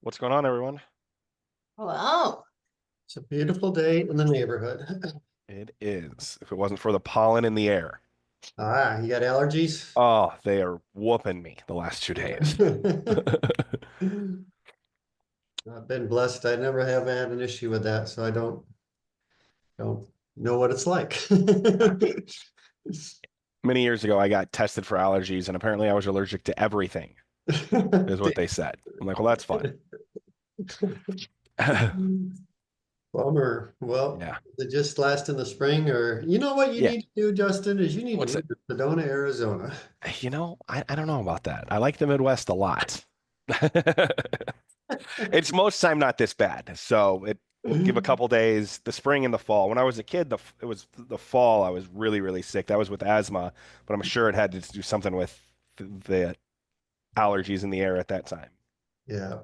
What's going on, everyone? Wow. It's a beautiful day in the neighborhood. It is. If it wasn't for the pollen in the air. You got allergies? Oh, they are whooping me the last 2 days. I've been blessed. I never have had an issue with that, so I don't know what it's like. Many years ago, I got tested for allergies, and apparently I was allergic to everything, is what they said. I'm like, well, that's fun. Bummer. Well, Yeah. it just last in the spring, or you know what you Yeah. need to do, Justin, is you need What's to move to Sedona, Arizona. I don't know about that. I like the Midwest a lot. It's most time not this bad. So it give a couple days, the spring and the fall. When I was a kid, it was the fall. I was really, really sick. That was with asthma, but I'm sure it had to do something with the allergies in the air at that time. Yeah.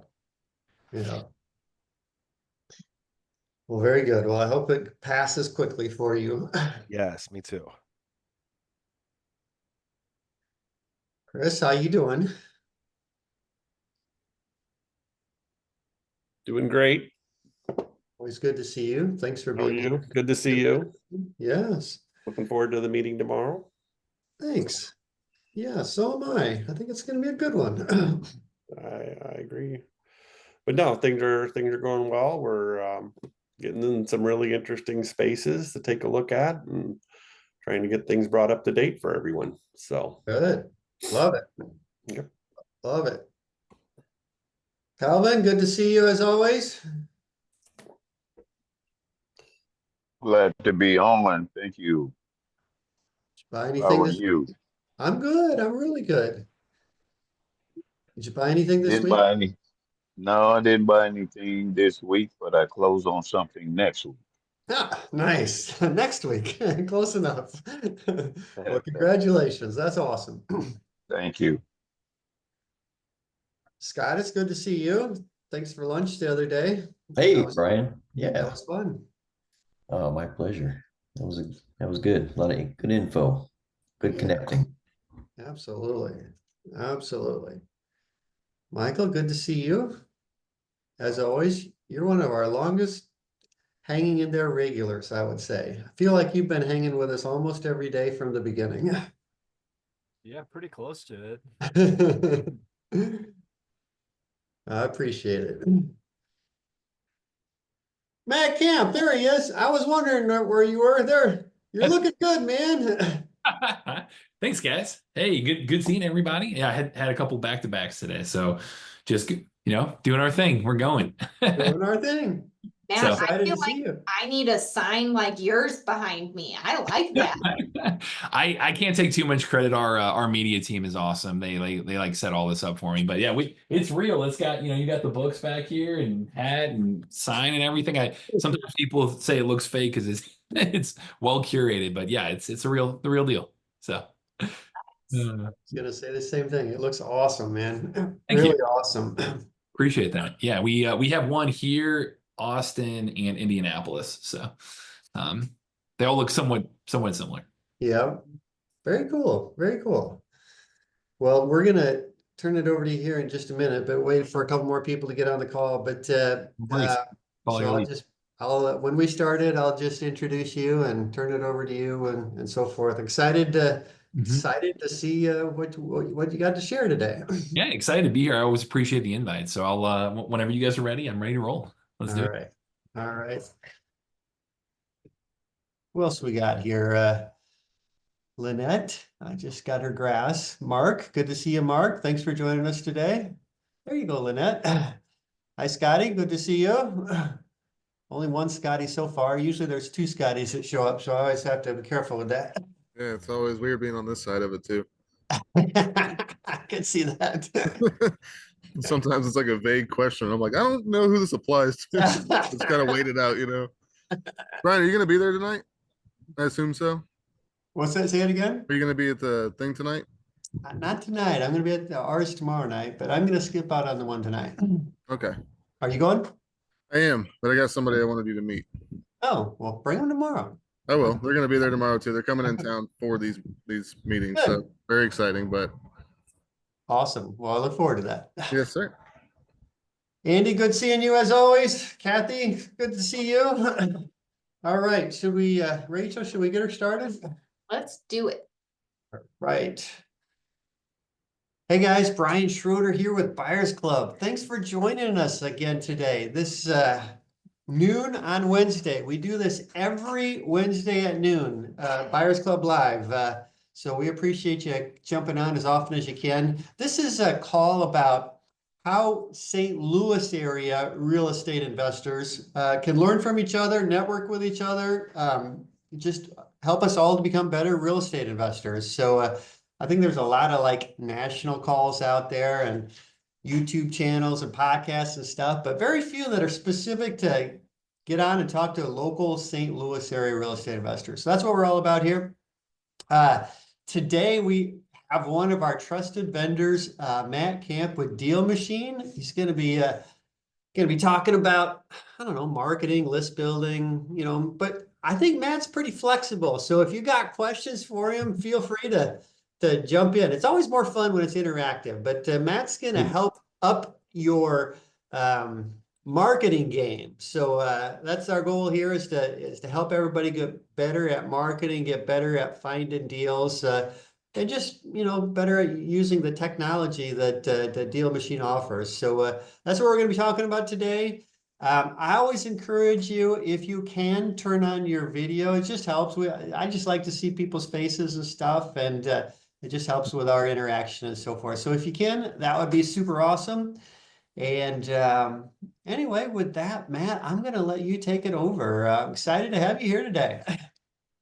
Yeah. Well, very good. Well, I hope it passes quickly for you. Yes, me too. Chris, how you doing? Doing great. Always good to see you. Thanks for How are being you? here. Good to see you. Yes. Looking forward to the meeting tomorrow. Thanks. Yeah, so am I. I think it's going to be a good one. I agree. But no, things are going well. We're getting in some really interesting spaces to take a look at and trying to get things brought up to date for everyone. So Good. Love it. Yep. Love it. Calvin, good to see you as always. Glad to be on. Thank you. Did you buy How anything are this you? I'm good. I'm really good. Did you buy anything this Didn't week? buy any. No, I didn't buy anything this week, but I close on something next week. Ah, nice. Next week. Close enough. Well, congratulations. That's awesome. Thank you. Scott, it's good to see you. Thanks for lunch the other day. Hey, That was, Brian. that Yeah. was fun. Oh, my pleasure. That was good. A lot of good info. Good Yeah. connecting. Absolutely. Absolutely. Michael, good to see you. As always, you're one of our longest hanging in there regulars, I would say. I feel like you've been hanging with us almost every day from the beginning. Yeah, pretty close to it. I appreciate it. Matt Kamp, there he is. I was wondering where you were there. You're looking good, man. Thanks, guys. Hey, good seeing everybody. Yeah, I had a couple back-to-backs today, so just doing our thing. We're going. Doing our thing. Man, So- I Excited feel to see like you. I need a sign like yours behind me. I like that. I can't take too much credit. Our media team is awesome. They like set all this up for me. But yeah, it's real. It's got you got the books back here and hat and sign and everything. Sometimes people say it looks fake because it's well curated, but yeah, it's the real deal. So I was gonna say the same thing. It looks awesome, man. Thank Really you. awesome. Appreciate that. Yeah, we have one here, Austin and Indianapolis. So they all look somewhat similar. Yeah. Very cool. Very cool. Well, we're gonna turn it over to you here in just a minute, but wait for a couple more people to get on the call. But No worries. Follow your lead. when we started, I'll just introduce you and turn it over to you and so forth. Excited to see what you got to share today. Yeah, excited to be here. I always appreciate the invite. So I'll whenever you guys are ready, I'm ready to roll. Let's do it. All right. Who else we got here? Lynette, I just got her grass. Mark, good to see you, Mark. Thanks for joining us today. There you go, Lynette. Hi, Scotty, good to see you. Only one Scotty so far. Usually there's two Scotties that show up, so I always have to be careful with that. Yeah, it's always weird being on this side of it too. I can see that. Sometimes it's like a vague question. I'm like, I don't know who this applies to. Just gotta wait it out, Brian, are you gonna be there tonight? I assume so. What's that? Say it again? Are you gonna be at the thing tonight? Not tonight. I'm gonna be at ours tomorrow night, but I'm gonna skip out on the one tonight. Okay. Are you going? I am, but I got somebody I wanted you to meet. Oh, well, bring them tomorrow. I will. They're gonna be there tomorrow too. They're coming in town for these meetings, so very exciting. But awesome. Well, I look forward to that. yes, sir. Andy, good seeing you as always. Kathy, good to see you. All right, Rachel, should we get her started? Let's do it. Right. Hey guys, Brian Schroeder here with Buyers Club. Thanks for joining us again today. This noon on Wednesday. We do this every Wednesday at noon, Buyers Club Live. So we appreciate you jumping on as often as you can. This is a call about how St. Louis area real estate investors can learn from each other, network with each other, just help us all to become better real estate investors. So I think there's a lot of like national calls out there and YouTube channels and podcasts and stuff, but very few that are specific to get on and talk to local St. Louis area real estate investors. So that's what we're all about here. Today we have one of our trusted vendors, Matt Kamp with Deal Machine. He's going to be talking about, I don't know, marketing, list building, but I think Matt's pretty flexible. So if you got questions for him, feel free to jump in. It's always more fun when it's interactive, but Matt's going to help up your marketing game. So that's our goal here is to help everybody get better at marketing, get better at finding deals, and just, better at using the technology that the Deal Machine offers. So that's what we're going to be talking about today. I always encourage you, if you can, turn on your video. It just helps. I just like to see people's faces and stuff, and it just helps with our interaction and so forth. So if you can, that would be super awesome. And anyway, with that, Matt, I'm going to let you take it over. I'm excited to have you here today.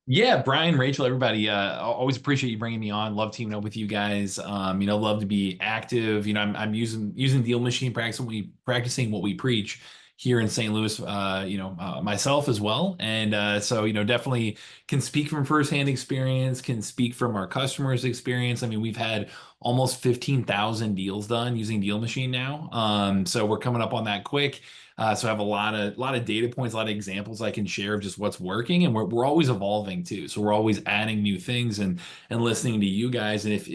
Yeah, Brian, Rachel, everybody, always appreciate you bringing me on. Love teaming up with you guys. Love to be active. I'm using Deal Machine, practicing what we preach here in St. Louis, myself as well. And so, definitely can speak from firsthand experience, can speak from our customers' experience. I mean, we've had almost 15,000 deals done using Deal Machine now. So we're coming up on that quick. So I have a lot of data points, a lot of examples I can share of just what's working, and we're always evolving too. So we're always adding new things and listening to you guys. And if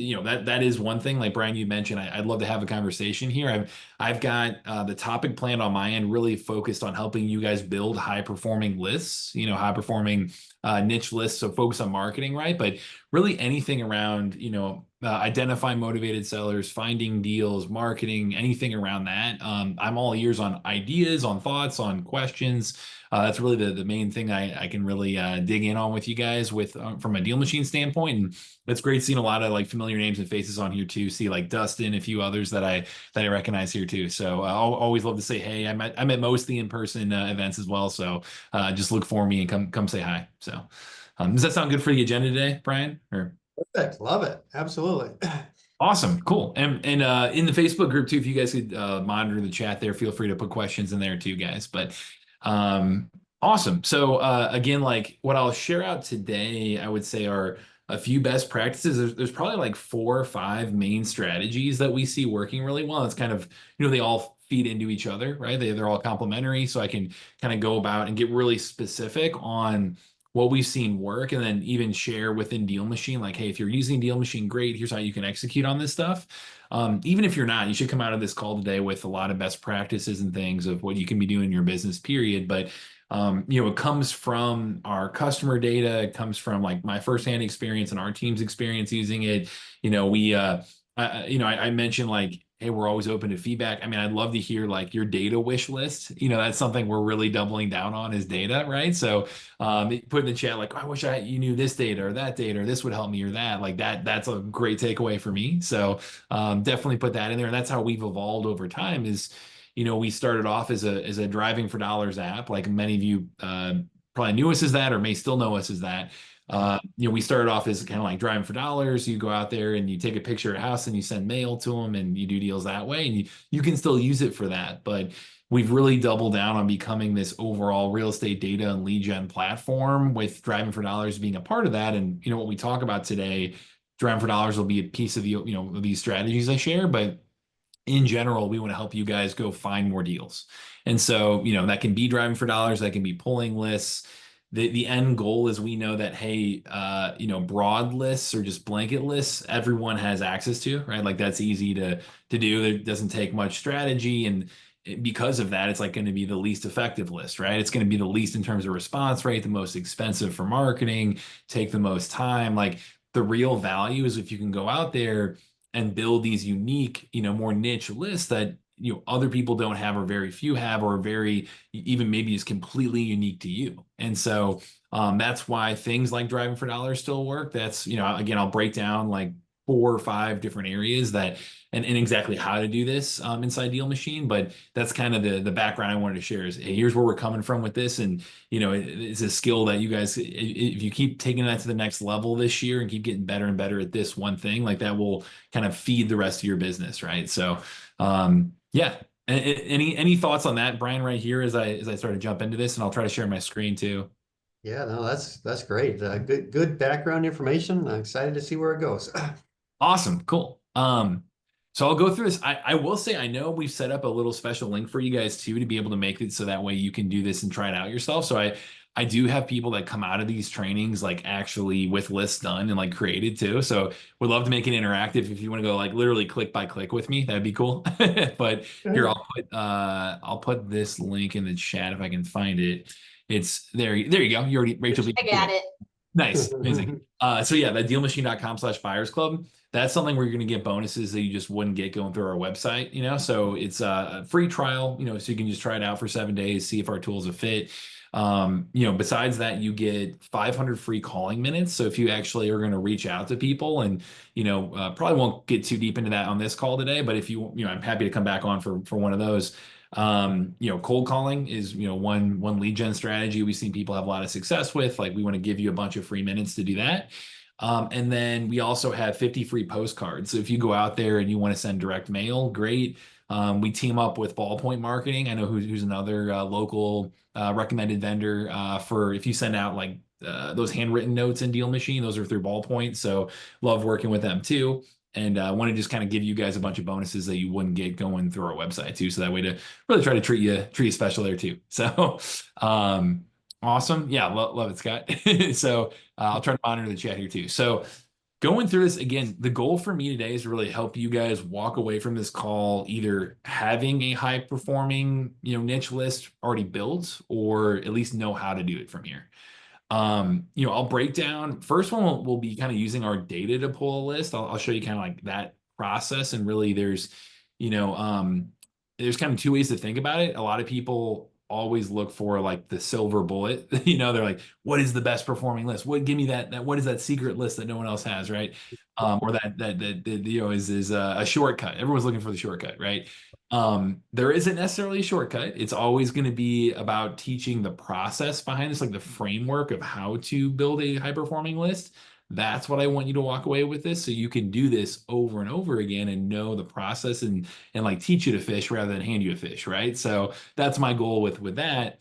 that is one thing, like Brian, you mentioned, I'd love to have a conversation here. I've got the topic planned on my end, really focused on helping you guys build high performing lists, high performing niche lists. So focus on marketing, right? But really anything around, identifying motivated sellers, finding deals, marketing, anything around that. I'm all ears on ideas, on thoughts, on questions. That's really the main thing I can really dig in on with you guys with from a Deal Machine standpoint. And it's great seeing a lot of like familiar names and faces on here too. See like Dustin, a few others that I recognize here too. So I'll always love to say, hey, I'm at most of the in-person events as well. So just look for me and come say hi. So does that sound good for the agenda today, Brian? Or Perfect. Love it. Absolutely. awesome, cool. And in the Facebook group too, if you guys could monitor the chat there, feel free to put questions in there too, guys. But awesome. So again, like what I'll share out today, I would say are a few best practices. There's probably like 4 or 5 main strategies that we see working really well. It's kind of, they all feed into each other, right? They're all complementary. So I can kind of go about and get really specific on what we've seen work, and then even share within Deal Machine, like, hey, if you're using Deal Machine, great, here's how you can execute on this stuff. Even if you're not, you should come out of this call today with a lot of best practices and things of what you can be doing in your business, period. But it comes from our customer data, it comes from like my firsthand experience and our team's experience using it. I mentioned like, hey, we're always open to feedback. I mean, I'd love to hear like your data wish list. That's something we're really doubling down on is data, right? So put in the chat like, oh, I wish you knew this data or that data, or this would help me or that. Like that's a great takeaway for me. So definitely put that in there. And that's how we've evolved over time is, we started off as a driving for dollars app. Like many of you probably knew us as that or may still know us as that. We started off as kind of like driving for dollars. You go out there and you take a picture of a house and you send mail to them and you do deals that way. And you can still use it for that. But we've really doubled down on becoming this overall real estate data and lead gen platform with driving for dollars being a part of that. And, what we talk about today, driving for dollars will be a piece of of these strategies I share. But in general, we want to help you guys go find more deals. And so, that can be driving for dollars, that can be pulling lists. The end goal is we know that, hey, broad lists or just blanket lists, everyone has access to, right? Like that's easy to do. It doesn't take much strategy. And because of that, it's like going to be the least effective list, right? It's going to be the least in terms of response rate, the most expensive for marketing, take the most time. Like the real value is if you can go out there and build these unique, more niche lists that other people don't have, or very few have, or very even maybe is completely unique to you. And so that's why things like driving for dollars still work. That's, again, I'll break down like 4 or 5 different areas that and exactly how to do this inside Deal Machine. But that's kind of the background I wanted to share is, hey, here's where we're coming from with this. And, it's a skill that you guys, if you keep taking that to the next level this year and keep getting better and better at this one thing, like that will kind of feed the rest of your business, right? So, yeah. Any thoughts on that, Brian, right here as I start to jump into this, and I'll try to share my screen too. Yeah, no, that's great. Good background information. I'm excited to see where it goes. Awesome. Cool. So I'll go through this. I will say, I know we've set up a little special link for you guys too, to be able to make it so that way you can do this and try it out yourself. So I do have people that come out of these trainings, like actually with lists done and like created too. So would love to make it interactive. If you want to go like literally click by click with me, that'd be cool. But here, I'll put this link in the chat if I can find it. It's there. There you go. You already, Rachel. I got it. Nice. Amazing. So yeah, that dealmachine.com/buyers club, that's something where you're going to get bonuses that you just wouldn't get going through our website, So it's a free trial, so you can just try it out for 7 days, see if our tools are fit. Besides that, you get 500 free calling minutes. So if you actually are going to reach out to people and, probably won't get too deep into that on this call today, but if I'm happy to come back on for one of those. Cold calling is, one lead gen strategy we've seen people have a lot of success with. Like we want to give you a bunch of free minutes to do that. And then we also have 50 free postcards. So if you go out there and you want to send direct mail, great. We team up with Ballpoint Marketing. I know who's another local recommended vendor for if you send out like those handwritten notes in Deal Machine, those are through Ballpoint. So love working with them too. And I want to just kind of give you guys a bunch of bonuses that you wouldn't get going through our website too. So that way to really try to treat you special there too. So awesome. Yeah, love it, Scott. So I'll try to monitor the chat here too. So going through this again, the goal for me today is to really help you guys walk away from this call either having a high performing, niche list already built, or at least know how to do it from here. I'll break down. First one will be kind of using our data to pull a list. I'll show you kind of like that process. And really there's kind of 2 ways to think about it. A lot of people always look for like the silver bullet. They're like, what is the best performing list? Give me that what is that secret list that no one else has, right? Or that is a shortcut. Everyone's looking for the shortcut, right? There isn't necessarily a shortcut. It's always going to be about teaching the process behind this, like the framework of how to build a high performing list. That's what I want you to walk away with this, so you can do this over and over again and know the process and like teach you to fish rather than hand you a fish, right? So that's my goal with that.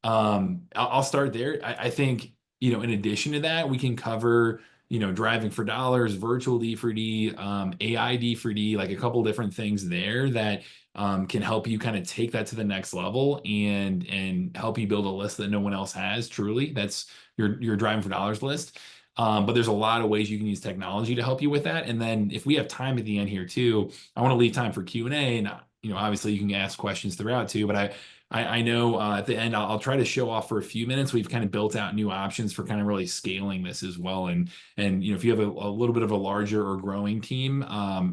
I'll start there. I think, in addition to that, we can cover, driving for dollars, virtual D4D, AI D4D, like a couple different things there that can help you kind of take that to the next level and help you build a list that no one else has. Truly, that's your driving for dollars list. But there's a lot of ways you can use technology to help you with that. And then if we have time at the end here too, I want to leave time for Q&A, and obviously you can ask questions throughout too. But I know at the end I'll try to show off for a few minutes. We've kind of built out new options for kind of really scaling this as well. And if you have a little bit of a larger or growing team,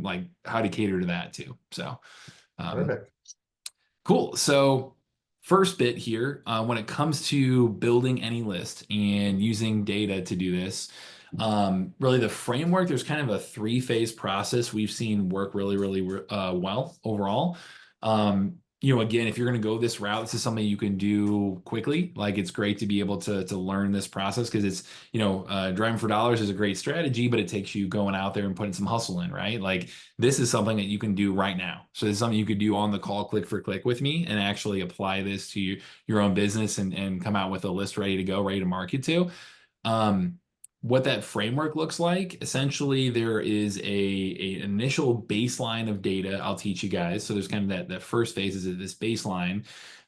like how to cater to that too. So Perfect. Cool. So first bit here, when it comes to building any list and using data to do this, really the framework, there's kind of a 3-phase process we've seen work really well overall. Again, if you're going to go this route, this is something you can do quickly. Like it's great to be able to learn this process because it's, driving for dollars is a great strategy, but it takes you going out there and putting some hustle in, right? Like this is something that you can do right now. So this is something you could do on the call, click for click with me, and actually apply this to your own business and come out with a list ready to go, ready to market to. What that framework looks like, essentially there is a initial baseline of data I'll teach you guys. So there's kind of that first phase is this baseline.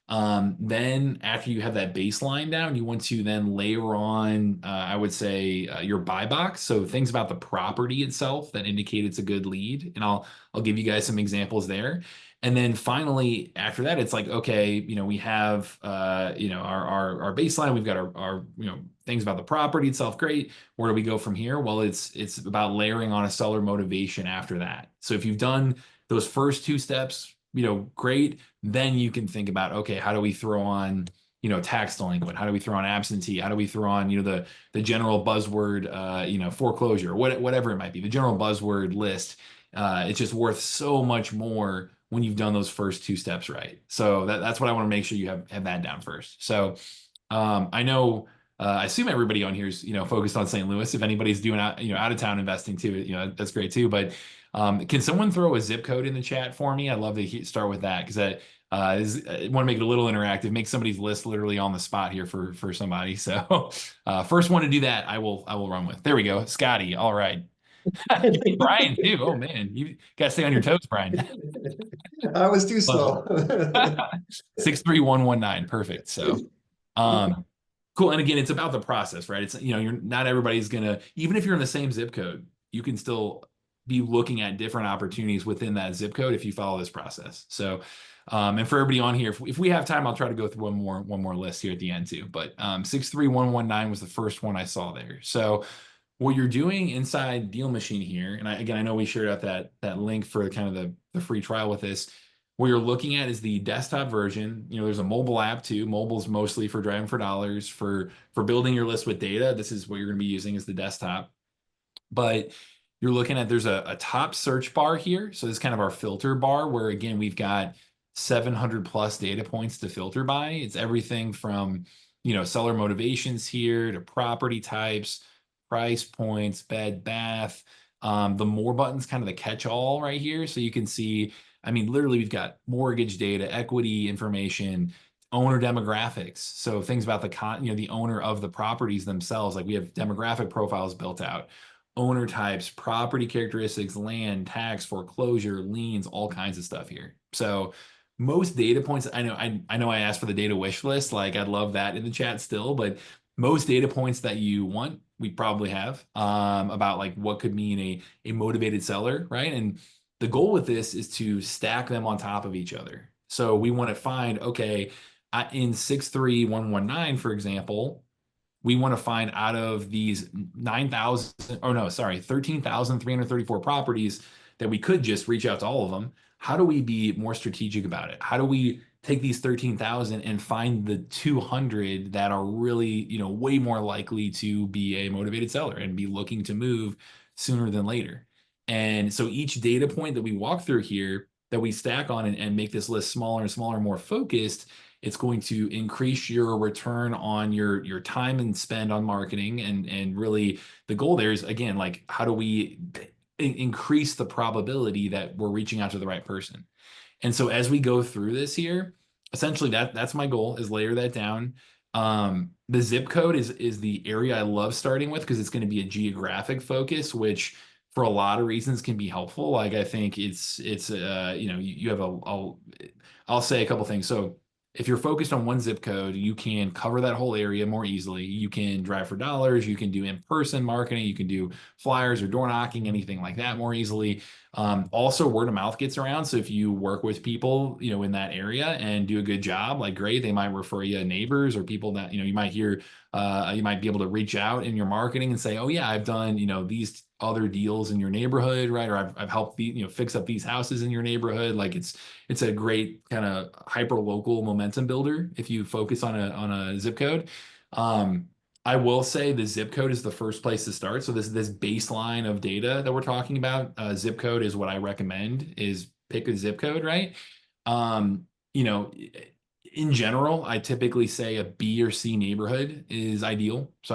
Then after you have that baseline down, you want to then layer on, I would say, your buy box. So things about the property itself that indicate it's a good lead. And I'll give you guys some examples there. And then finally, after that, it's like, okay, we have, our baseline. We've got our things about the property itself. Great. Where do we go from here? Well, it's about layering on a seller motivation after that. So if you've done those first two steps, great. Then you can think about, okay, how do we throw on, tax delinquent? How do we throw on absentee? How do we throw on, the general buzzword, foreclosure, whatever it might be, the general buzzword list. It's just worth so much more when you've done those first two steps right. So that's what I want to make sure you have that down first. So I know, I assume everybody on here is, focused on St. Louis. If anybody's doing out of town investing too, that's great too. But can someone throw a zip code in the chat for me? I'd love to start with that because I want to make it a little interactive, make somebody's list literally on the spot here for somebody. So first one to do that, I will run with. There we go, Scotty. All right. Brian too. Oh man, you gotta stay on your toes, Brian. I was too slow. 63119. Perfect. So cool. And again, it's about the process, right? It's, you're not everybody's gonna, even if you're in the same zip code, you can still be looking at different opportunities within that zip code if you follow this process. So and for everybody on here, if we have time, I'll try to go through one more list here at the end too. But 63119 was the first one I saw there. So what you're doing inside Deal Machine here, and I know we shared out that link for kind of the free trial with this. What you're looking at is the desktop version. There's a mobile app too. Mobile's mostly for driving for dollars, for building your list with data. This is what you're going to be using is the desktop. But you're looking at, there's a top search bar here. So this is kind of our filter bar where, again, we've got 700 plus data points to filter by. It's everything from, seller motivations here to property types, price points, bed, bath. The more buttons, kind of the catch-all right here. So you can see, literally we've got mortgage data, equity information, owner demographics. So things about the owner of the properties themselves, like we have demographic profiles built out, owner types, property characteristics, land, tax, foreclosure, liens, all kinds of stuff here. So most data points, I know I asked for the data wish list. Like I'd love that in the chat still, but most data points that you want, we probably have about like what could mean a motivated seller, right? And the goal with this is to stack them on top of each other. So we want to find, okay, in 63119, for example, we want to find out of these 13,334 properties that we could just reach out to all of them. How do we be more strategic about it? How do we take these 13,000 and find the 200 that are really, way more likely to be a motivated seller and be looking to move sooner than later? And so each data point that we walk through here that we stack on and make this list smaller and smaller, more focused, it's going to increase your return on your time and spend on marketing. And really the goal there is, again, like, how do we increase the probability that we're reaching out to the right person? And so as we go through this here, essentially that's my goal, is layer that down. The zip code is the area I love starting with because it's going to be a geographic focus, which for a lot of reasons can be helpful. Like I think it's you have I'll say a couple things. So if you're focused on one zip code, you can cover that whole area more easily. You can drive for dollars. You can do in-person marketing. You can do flyers or door knocking, anything like that more easily. Also, word of mouth gets around. So if you work with people, in that area and do a good job, like great, they might refer you neighbors or people that, you might hear, you might be able to reach out in your marketing and say, oh yeah, I've done, these other deals in your neighborhood, right? Or I've helped fix up these houses in your neighborhood. Like it's a great kind of hyper local momentum builder if you focus on a zip code. I will say the zip code is the first place to start. So this baseline of data that we're talking about, zip code is what I recommend, is pick a zip code, right? In general, I typically say a B or C neighborhood is ideal. So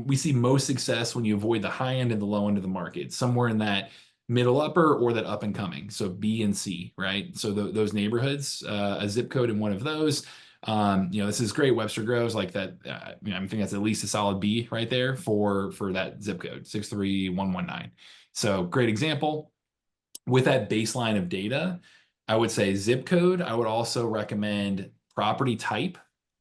we see most success when you avoid the high end and the low end of the market, somewhere in that middle upper or that up and coming. So B and C, right? So those neighborhoods, a zip code in one of those. This is great. Webster Groves like that. I think that's at least a solid B right there for that zip code 63119. So great example. With that baseline of data, I would say zip code. I would also recommend property type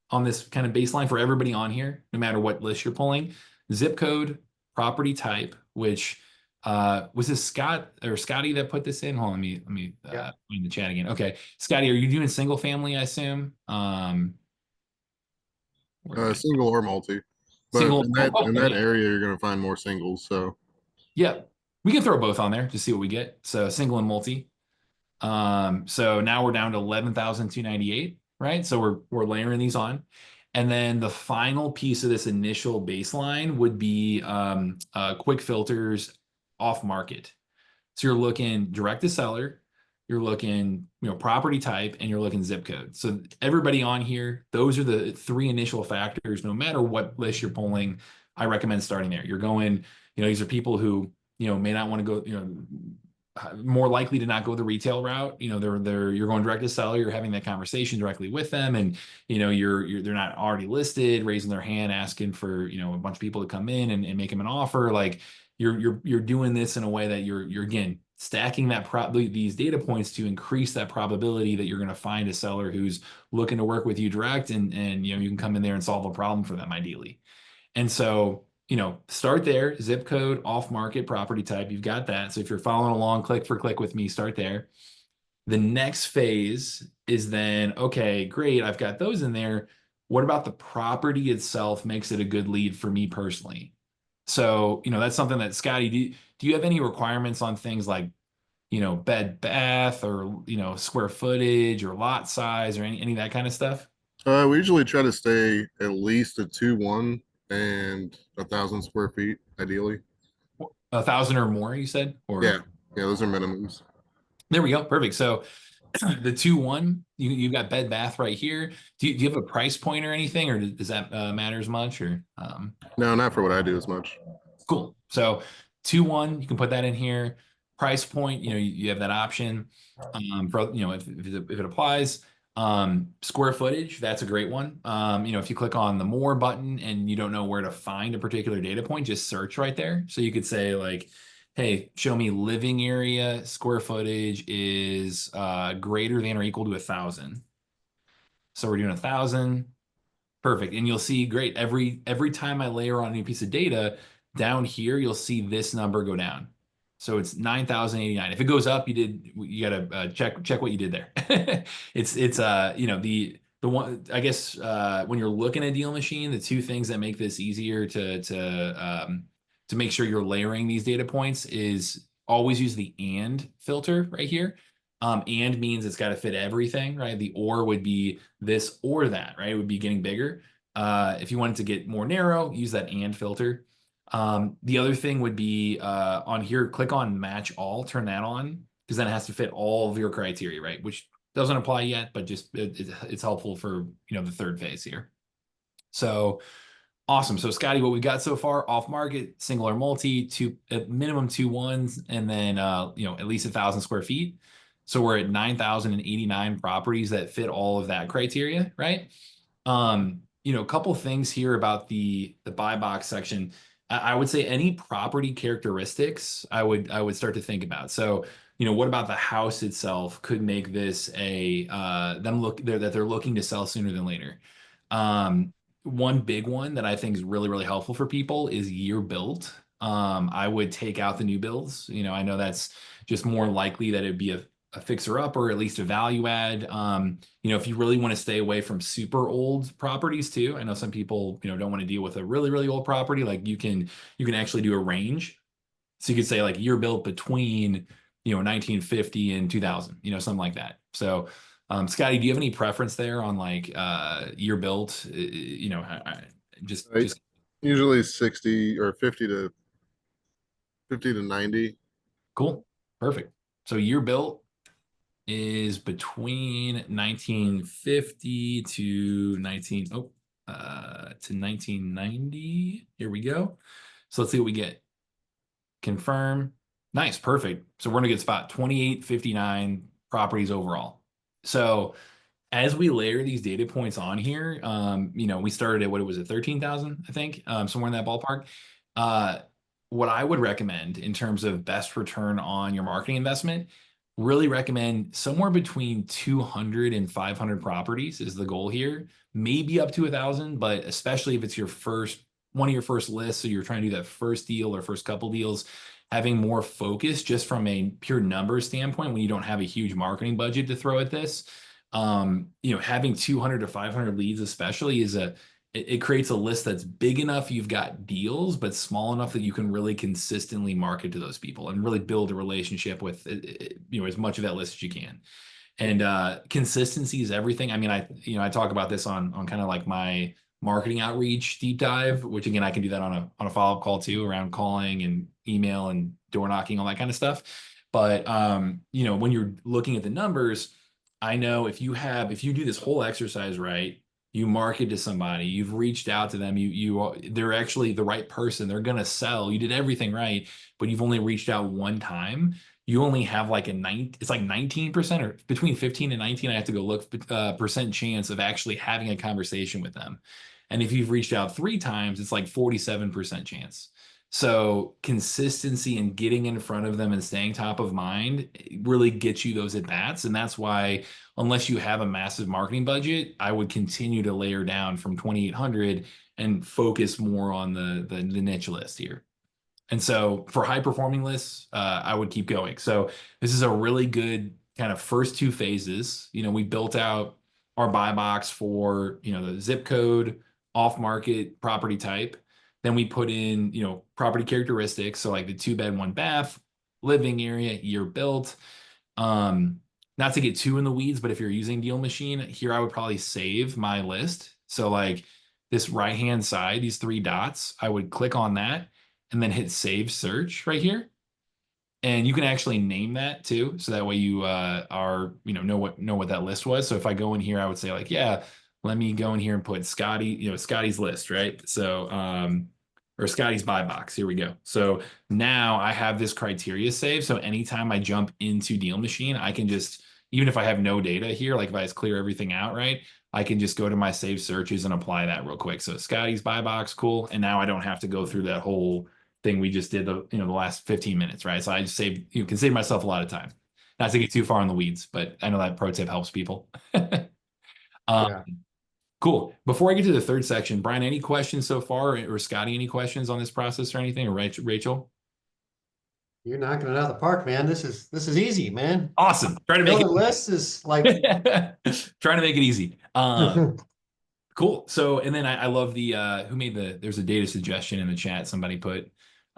on this kind of baseline for everybody on here, no matter what list you're pulling. Zip code, property type, which was this Scott or Scotty that put this in? Hold on, let me Yeah. in the chat again. Okay, Scotty, are you doing single family? I assume. Where am I? Single or multi. But Single. in Oh, that okay. area, you're gonna find more singles. So Yeah, we can throw both on there to see what we get. So single and multi. So now we're down to 11,298, right? So we're layering these on. And then the final piece of this initial baseline would be quick filters off market. So you're looking direct to seller, you're looking, property type, and you're looking zip code. So everybody on here, those are the three initial factors. No matter what list you're pulling, I recommend starting there. You're going, these are people who, may not want to go, more likely to not go the retail route. You're going direct to seller, you're having that conversation directly with them, and they're not already listed, raising their hand, asking for a bunch of people to come in and make them an offer. Like you're doing this in a way that you're again stacking these data points to increase that probability that you're going to find a seller who's looking to work with you direct, and you can come in there and solve a problem for them ideally. And so, start there, zip code, off market, property type, you've got that. So if you're following along, click for click with me, start there. The next phase is then, okay, great, I've got those in there. What about the property itself makes it a good lead for me personally? So, that's something that Scotty, do you have any requirements on things like, bed, bath, or, square footage or lot size or any of that kind of stuff? we usually try to stay at least a 2-1 and 1,000 square feet, ideally. 1,000 or more, you said? Or Yeah, those are minimums. there we go. Perfect. So the 2-1, you've got bed bath right here. Do you have a price point or anything, or does that matter as much? Or No, not for what I do as much. cool. So 2-1, you can put that in here. Price point, you have that option for if it applies. Square footage, that's a great one. If you click on the more button and you don't know where to find a particular data point, just search right there. So you could say like, hey, show me living area square footage is greater than or equal to 1,000. So we're doing 1,000. Perfect. And you'll see, great, every time I layer on a new piece of data, down here, you'll see this number go down. So it's 9,089. If it goes up, you gotta check what you did there. It's the one, I guess, when you're looking at Deal Machine, the two things that make this easier to make sure you're layering these data points is always use the and filter right here. And means it's got to fit everything, right? The or would be this or that, right? It would be getting bigger. If you wanted to get more narrow, use that and filter. The other thing would be on here, click on match all, turn that on, because then it has to fit all of your criteria, right? Which doesn't apply yet, but just it's helpful for the third phase here. So awesome. So Scotty, what we've got so far, off market, single or multi, at minimum 2-1s, and then at least 1,000 square feet. So we're at 9,089 properties that fit all of that criteria, right? A couple things here about the buy box section. I would say any property characteristics I would start to think about. So, what about the house itself could make this that they're looking to sell sooner than later. One big one that I think is really, really helpful for people is year built. I would take out the new builds. I know that's just more likely that it'd be a fixer up or at least a value add. If you really want to stay away from super old properties too, I know some people, don't want to deal with a really, really old property. Like you can actually do a range. So you could say like year built between, 1950 and 2000, something like that. So, Scotty, do you have any preference there on like year built? Just Usually 60 or 50 to 90. cool, perfect. So year built is between 1950 to 1990. Here we go. So let's see what we get. Confirm. Nice, perfect. So we're in a good spot. 2,859 properties overall. So as we layer these data points on here, we started at what was it, 13,000, I think, somewhere in that ballpark. What I would recommend in terms of best return on your marketing investment, really recommend somewhere between 200 and 500 properties is the goal here. Maybe up to 1,000, but especially if it's your first one of your first lists, so you're trying to do that first deal or first couple deals, having more focus just from a pure numbers standpoint when you don't have a huge marketing budget to throw at this. Having 200 to 500 leads especially it creates a list that's big enough you've got deals, but small enough that you can really consistently market to those people and really build a relationship with as much of that list as you can. And consistency is everything. I mean, I talk about this on kind of like my marketing outreach deep dive, which again I can do that on a follow-up call too, around calling and email and door knocking, all that kind of stuff. But when you're looking at the numbers, I know if you do this whole exercise right, you market to somebody, you've reached out to them, they're actually the right person, they're gonna sell, you did everything right, but you've only reached out one time, you only have like it's like 19% or between 15 and 19, I have to go look, percent chance of actually having a conversation with them. And if you've reached out 3 times, it's like 47% chance. So consistency and getting in front of them and staying top of mind really gets you those at bats. And that's why, unless you have a massive marketing budget, I would continue to layer down from 2,800 and focus more on the niche list here. And so for high performing lists, I would keep going. So this is a really good kind of first 2 phases. We built out our buy box for, the zip code, off market property type. Then we put in, property characteristics. So like the 2-bed, 1-bath, living area, year built. Not to get too in the weeds, but if you're using Deal Machine, here I would probably save my list. So like this right-hand side, these 3 dots, I would click on that and then hit save search right here. And you can actually name that too. So that way you know what that list was. So if I go in here, I would say like, yeah, let me go in here and put Scotty, Scotty's list, right? So, or Scotty's buy box. Here we go. So now I have this criteria saved. So anytime I jump into Deal Machine, I can just, even if I have no data here, like if I just clear everything out, right? I can just go to my saved searches and apply that real quick. So Scotty's buy box, cool. And now I don't have to go through that whole thing we just did the last 15 minutes, right? So I just can save myself a lot of time. Not to get too far in the weeds, but I know that pro tip helps people. Yeah. Cool. Before I get to the third section, Brian, any questions so far, or Scotty, any questions on this process or anything, or Rachel? You're knocking it out of the park, man. This is easy, man. Awesome. Trying to make Building lists is like trying to make it easy. Cool. So, and then I love there's a data suggestion in the chat somebody put.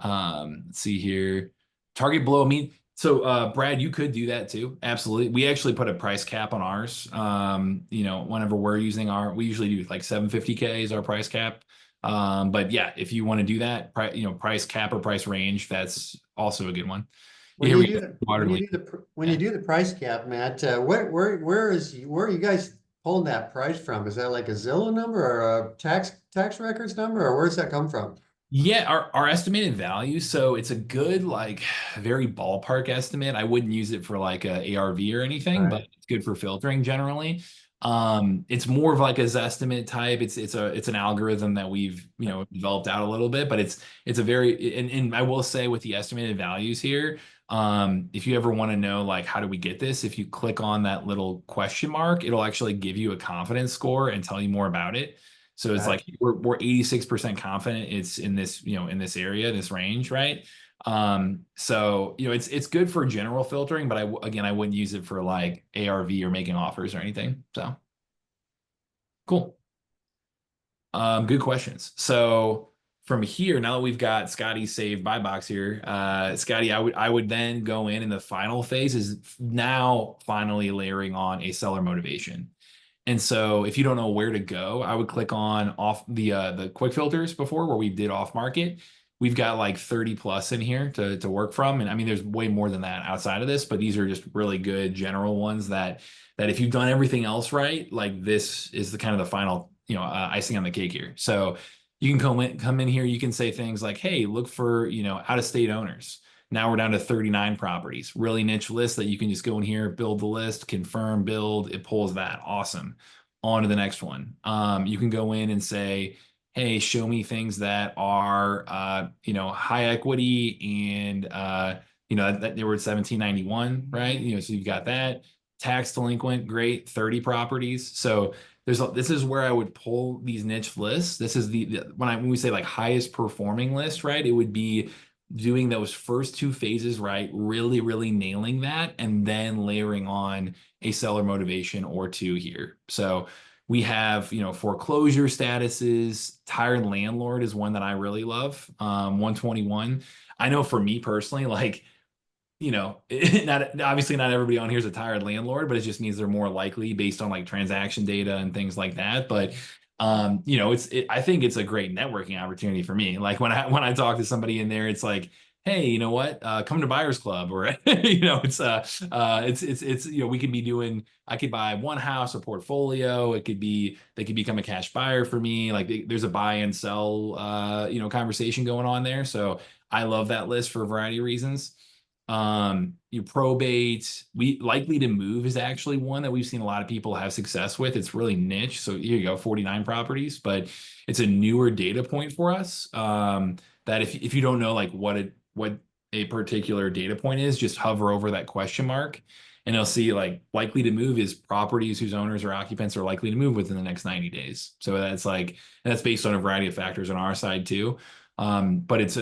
Let's see here. Target below mean. So, Brad, you could do that too. Absolutely. We actually put a price cap on ours. Whenever we're using we usually do like 750K is our price cap. But yeah, if you want to do that, price cap or price range, that's also a good one. when you do the price cap, Matt, where are you guys pulling that price from? Is that like a Zillow number or a tax records number, or where's that come from? Yeah, our estimated value. So it's a good, like, very ballpark estimate. I wouldn't use it for like a ARV or anything, but it's good for filtering generally. It's more of like a Zestimate type. It's an algorithm that we've developed out a little bit, but it's a very and I will say with the estimated values here, if you ever want to know like how do we get this, if you click on that little question mark, it'll actually give you a confidence score and tell you more about it. So it's like we're 86% confident it's in this, in this area, this range, right? So it's good for general filtering, but I wouldn't use it for like ARV or making offers or anything. So cool. Good questions. So from here, now that we've got Scotty saved buy box here, Scotty, I would then go in the final phase is now finally layering on a seller motivation. And so if you don't know where to go, I would click on off the quick filters before where we did off market. We've got like 30 plus in here to work from. And I mean, there's way more than that outside of this, but these are just really good general ones that if you've done everything else right, like this is the kind of the final, icing on the cake here. So you can come in here, you can say things like, hey, look for, out of state owners. Now we're down to 39 properties, really niche list that you can just go in here, build the list, confirm, build, it pulls that. Awesome. On to the next one. You can go in and say, hey, show me things that are, high equity and you know, that they were at 1791, right? You know, so you've got that. Tax delinquent, great, 30 properties. So this is where I would pull these niche lists. This is when we say like highest performing list, right? It would be doing those first two phases right, really, really nailing that, and then layering on a seller motivation or two here. So we have, you know, foreclosure statuses. Tired landlord is one that I really love. 121. I know for me personally, like, you know, not obviously not everybody on here is a tired landlord, but it just means they're more likely based on like transaction data and things like that. But you know, I think it's a great networking opportunity for me. Like when I talk to somebody in there, it's like, hey, you know what? Come to Buyers Club, or you know, it's you know, we could be doing. I could buy one house, a portfolio. It could be they could become a cash buyer for me. Like there's a buy and sell, you know, conversation going on there. So I love that list for a variety of reasons. You probate, we likely to move is actually one that we've seen a lot of people have success with. It's really niche. So here you go, 49 properties, but it's a newer data point for us. That if you don't know like what a particular data point is, just hover over that question mark and you'll see like likely to move is properties whose owners or occupants are likely to move within the next 90 days. So that's based on a variety of factors on our side too. But it's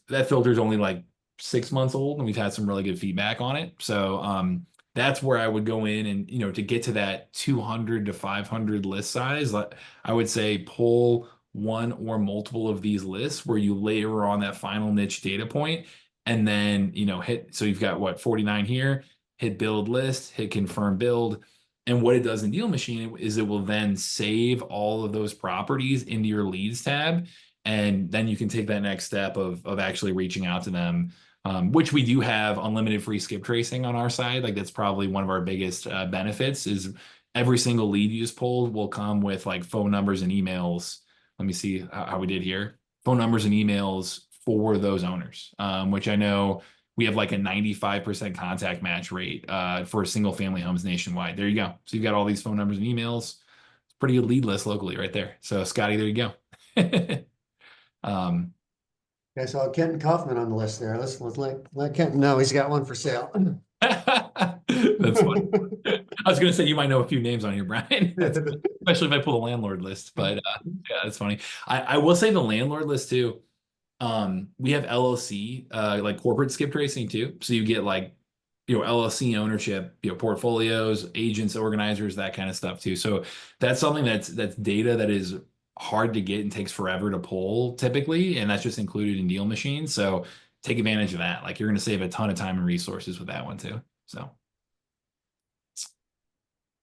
that filter is only like 6 months old and we've had some really good feedback on it. So that's where I would go in and, you know, to get to that 200 to 500 list size, I would say pull one or multiple of these lists where you layer on that final niche data point and then, you know, so you've got what, 49 here, hit build list, hit confirm build. And what it does in Deal Machine is it will then save all of those properties into your leads tab. And then you can take that next step of actually reaching out to them, which we do have unlimited free skip tracing on our side. Like that's probably one of our biggest benefits is every single lead you just pulled will come with like phone numbers and emails. Let me see how we did here. Phone numbers and emails for those owners, which I know we have like a 95% contact match rate for single family homes nationwide. There you go. So you've got all these phone numbers and emails. It's pretty good lead list locally right there. So Scotty, there you go. I saw Kenton Kaufman on the list there. Let's let Kenton know he's got one for sale. That's funny. I was going to say you might know a few names on here, Brian, especially if I pull the landlord list. But yeah, that's funny. I will say the landlord list too. We have LLC, like corporate skip tracing too. So you get like, you know, LLC ownership, you know, portfolios, agents, organizers, that kind of stuff too. So that's something that's data that is hard to get and takes forever to pull typically, and that's just included in Deal Machine. So take advantage of that. Like you're going to save a ton of time and resources with that one too. So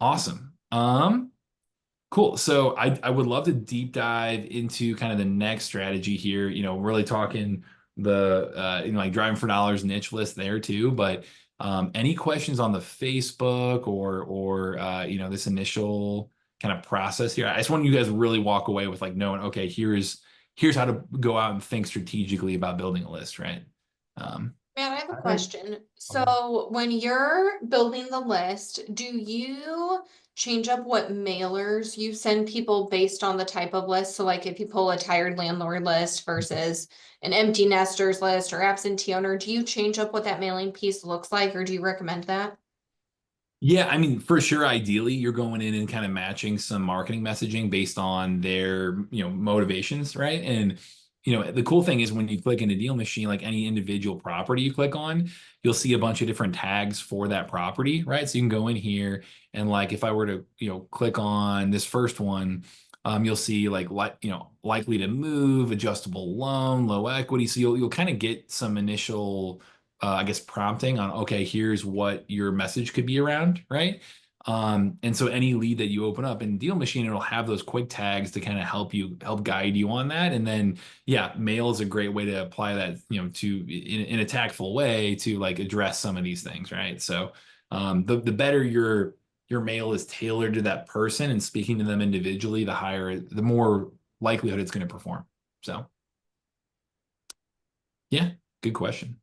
awesome. Cool. So I would love to deep dive into kind of the next strategy here. You know, really talking the you know, like driving for dollars niche list there too. But any questions on the Facebook or you know, this initial kind of process here? I just want you guys to really walk away with like knowing, okay, here's how to go out and think strategically about building a list, right? Matt, I have a question. So when you're building the list, do you change up what mailers you send people based on the type of list? So like if you pull a tired landlord list versus an empty nesters list or absentee owner, do you change up what that mailing piece looks like, or do you recommend that? Yeah, I mean, for sure, ideally, you're going in and kind of matching some marketing messaging based on their, you know, motivations, right? And, you know, the cool thing is when you click into Deal Machine, like any individual property you click on, you'll see a bunch of different tags for that property, right? So you can go in here and like if I were to, you know, click on this first one, you'll see like you know, likely to move, adjustable loan, low equity. So you'll kind of get some initial I guess prompting on, okay, here's what your message could be around, right? And so any lead that you open up in Deal Machine, it'll have those quick tags to kind of help guide you on that. And then, yeah, mail is a great way to apply that, you know, in a tactful way to like address some of these things, right? So the better your mail is tailored to that person and speaking to them individually, the more likelihood it's going to perform. So, yeah, good question.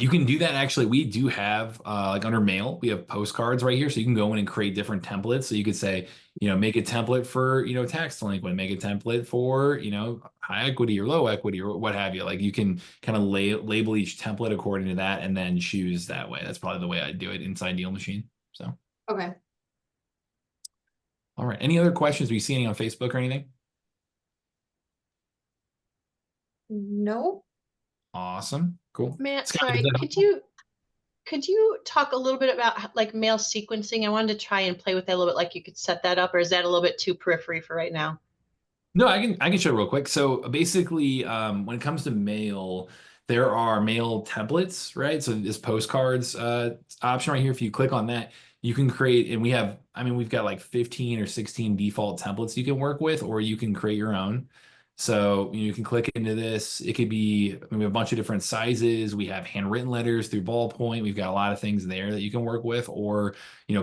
You can do that. Actually, we do have like under mail, we have postcards right here. So you can go in and create different templates. So you could say, make a template for, tax delinquent, make a template for, high equity or low equity or what have you. Like you can kind of label each template according to that and then choose that way. That's probably the way I do it inside Deal Machine. So, Okay. all right. Any other questions? Do you see any on Facebook or anything? Nope. Awesome. Cool. Matt, Scott, sorry, could you talk a little bit about like mail sequencing? I wanted to try and play with that a little bit, like you could set that up, or is that a little bit too periphery for right now? No, I can show real quick. So basically, when it comes to mail, there are mail templates, right? So this postcards option right here, if you click on that, you can create, and we've got like 15 or 16 default templates you can work with, or you can create your own. So you can click into this. It could be, we have a bunch of different sizes. We have handwritten letters through ballpoint. We've got a lot of things there that you can work with, or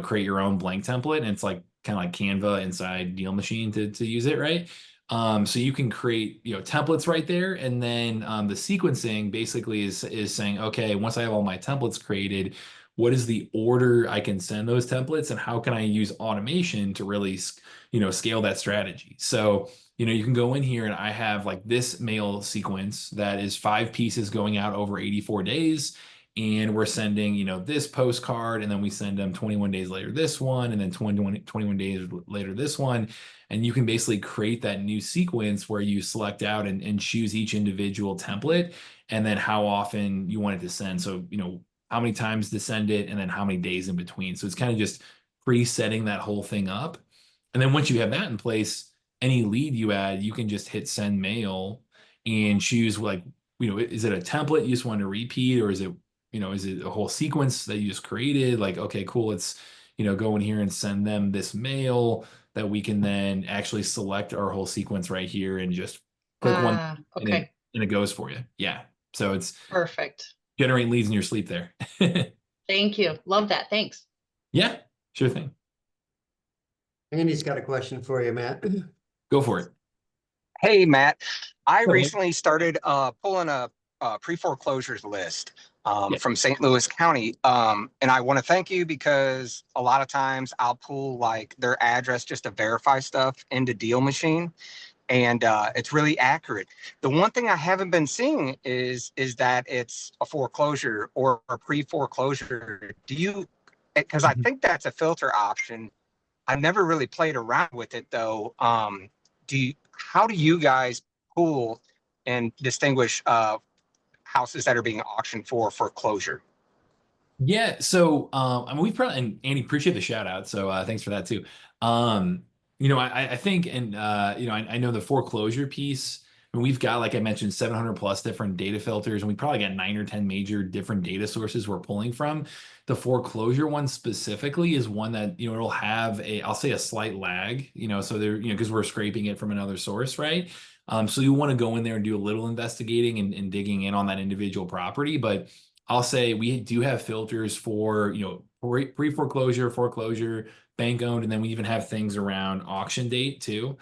create your own blank template. And it's like kind of like Canva inside Deal Machine to use it, right? So you can create, templates right there. And then the sequencing basically is saying, okay, once I have all my templates created, what is the order I can send those templates and how can I use automation to really, scale that strategy? So, you can go in here and I have like this mail sequence that is 5 pieces going out over 84 days. And we're sending, this postcard, and then we send them 21 days later this one, and then 21 days later this one. And you can basically create that new sequence where you select out and choose each individual template and then how often you want it to send. So, how many times to send it and then how many days in between. So it's kind of just pre-setting that whole thing up. And then once you have that in place, any lead you add, you can just hit send mail and choose like, is it a template you just want to repeat, or is it a whole sequence that you just created? Like, okay, cool. Let's, go in here and send them this mail that we can then actually select our whole sequence right here and just click one Okay. and it goes for you. Yeah. So it's Perfect. generate leads in your sleep there. Thank you. Love that. Thanks. Yeah, sure thing. Andy's got a question for you, Matt. Go for it. Hey, Matt. I Hello. recently started pulling a pre-foreclosures list Yeah. from St. Louis County. And I want to thank you because a lot of times I'll pull like their address just to verify stuff into Deal Machine. And it's really accurate. The one thing I haven't been seeing is that it's a foreclosure or a pre-foreclosure. Do you, because I think that's a filter option. I've never really played around with it though. How do you guys pull and distinguish houses that are being auctioned for foreclosure? Yeah, so we've probably, and Andy, appreciate the shout out. So thanks for that too. I think, and I know the foreclosure piece. I mean, we've got, like I mentioned, 700 plus different data filters, and we probably got 9 or 10 major different data sources we're pulling from. The foreclosure one specifically is one that it'll have I'll say a slight lag, so there, because we're scraping it from another source, right? So you want to go in there and do a little investigating and digging in on that individual property, but I'll say we do have filters for, pre-foreclosure, foreclosure, bank owned, and then we even have things around auction date too.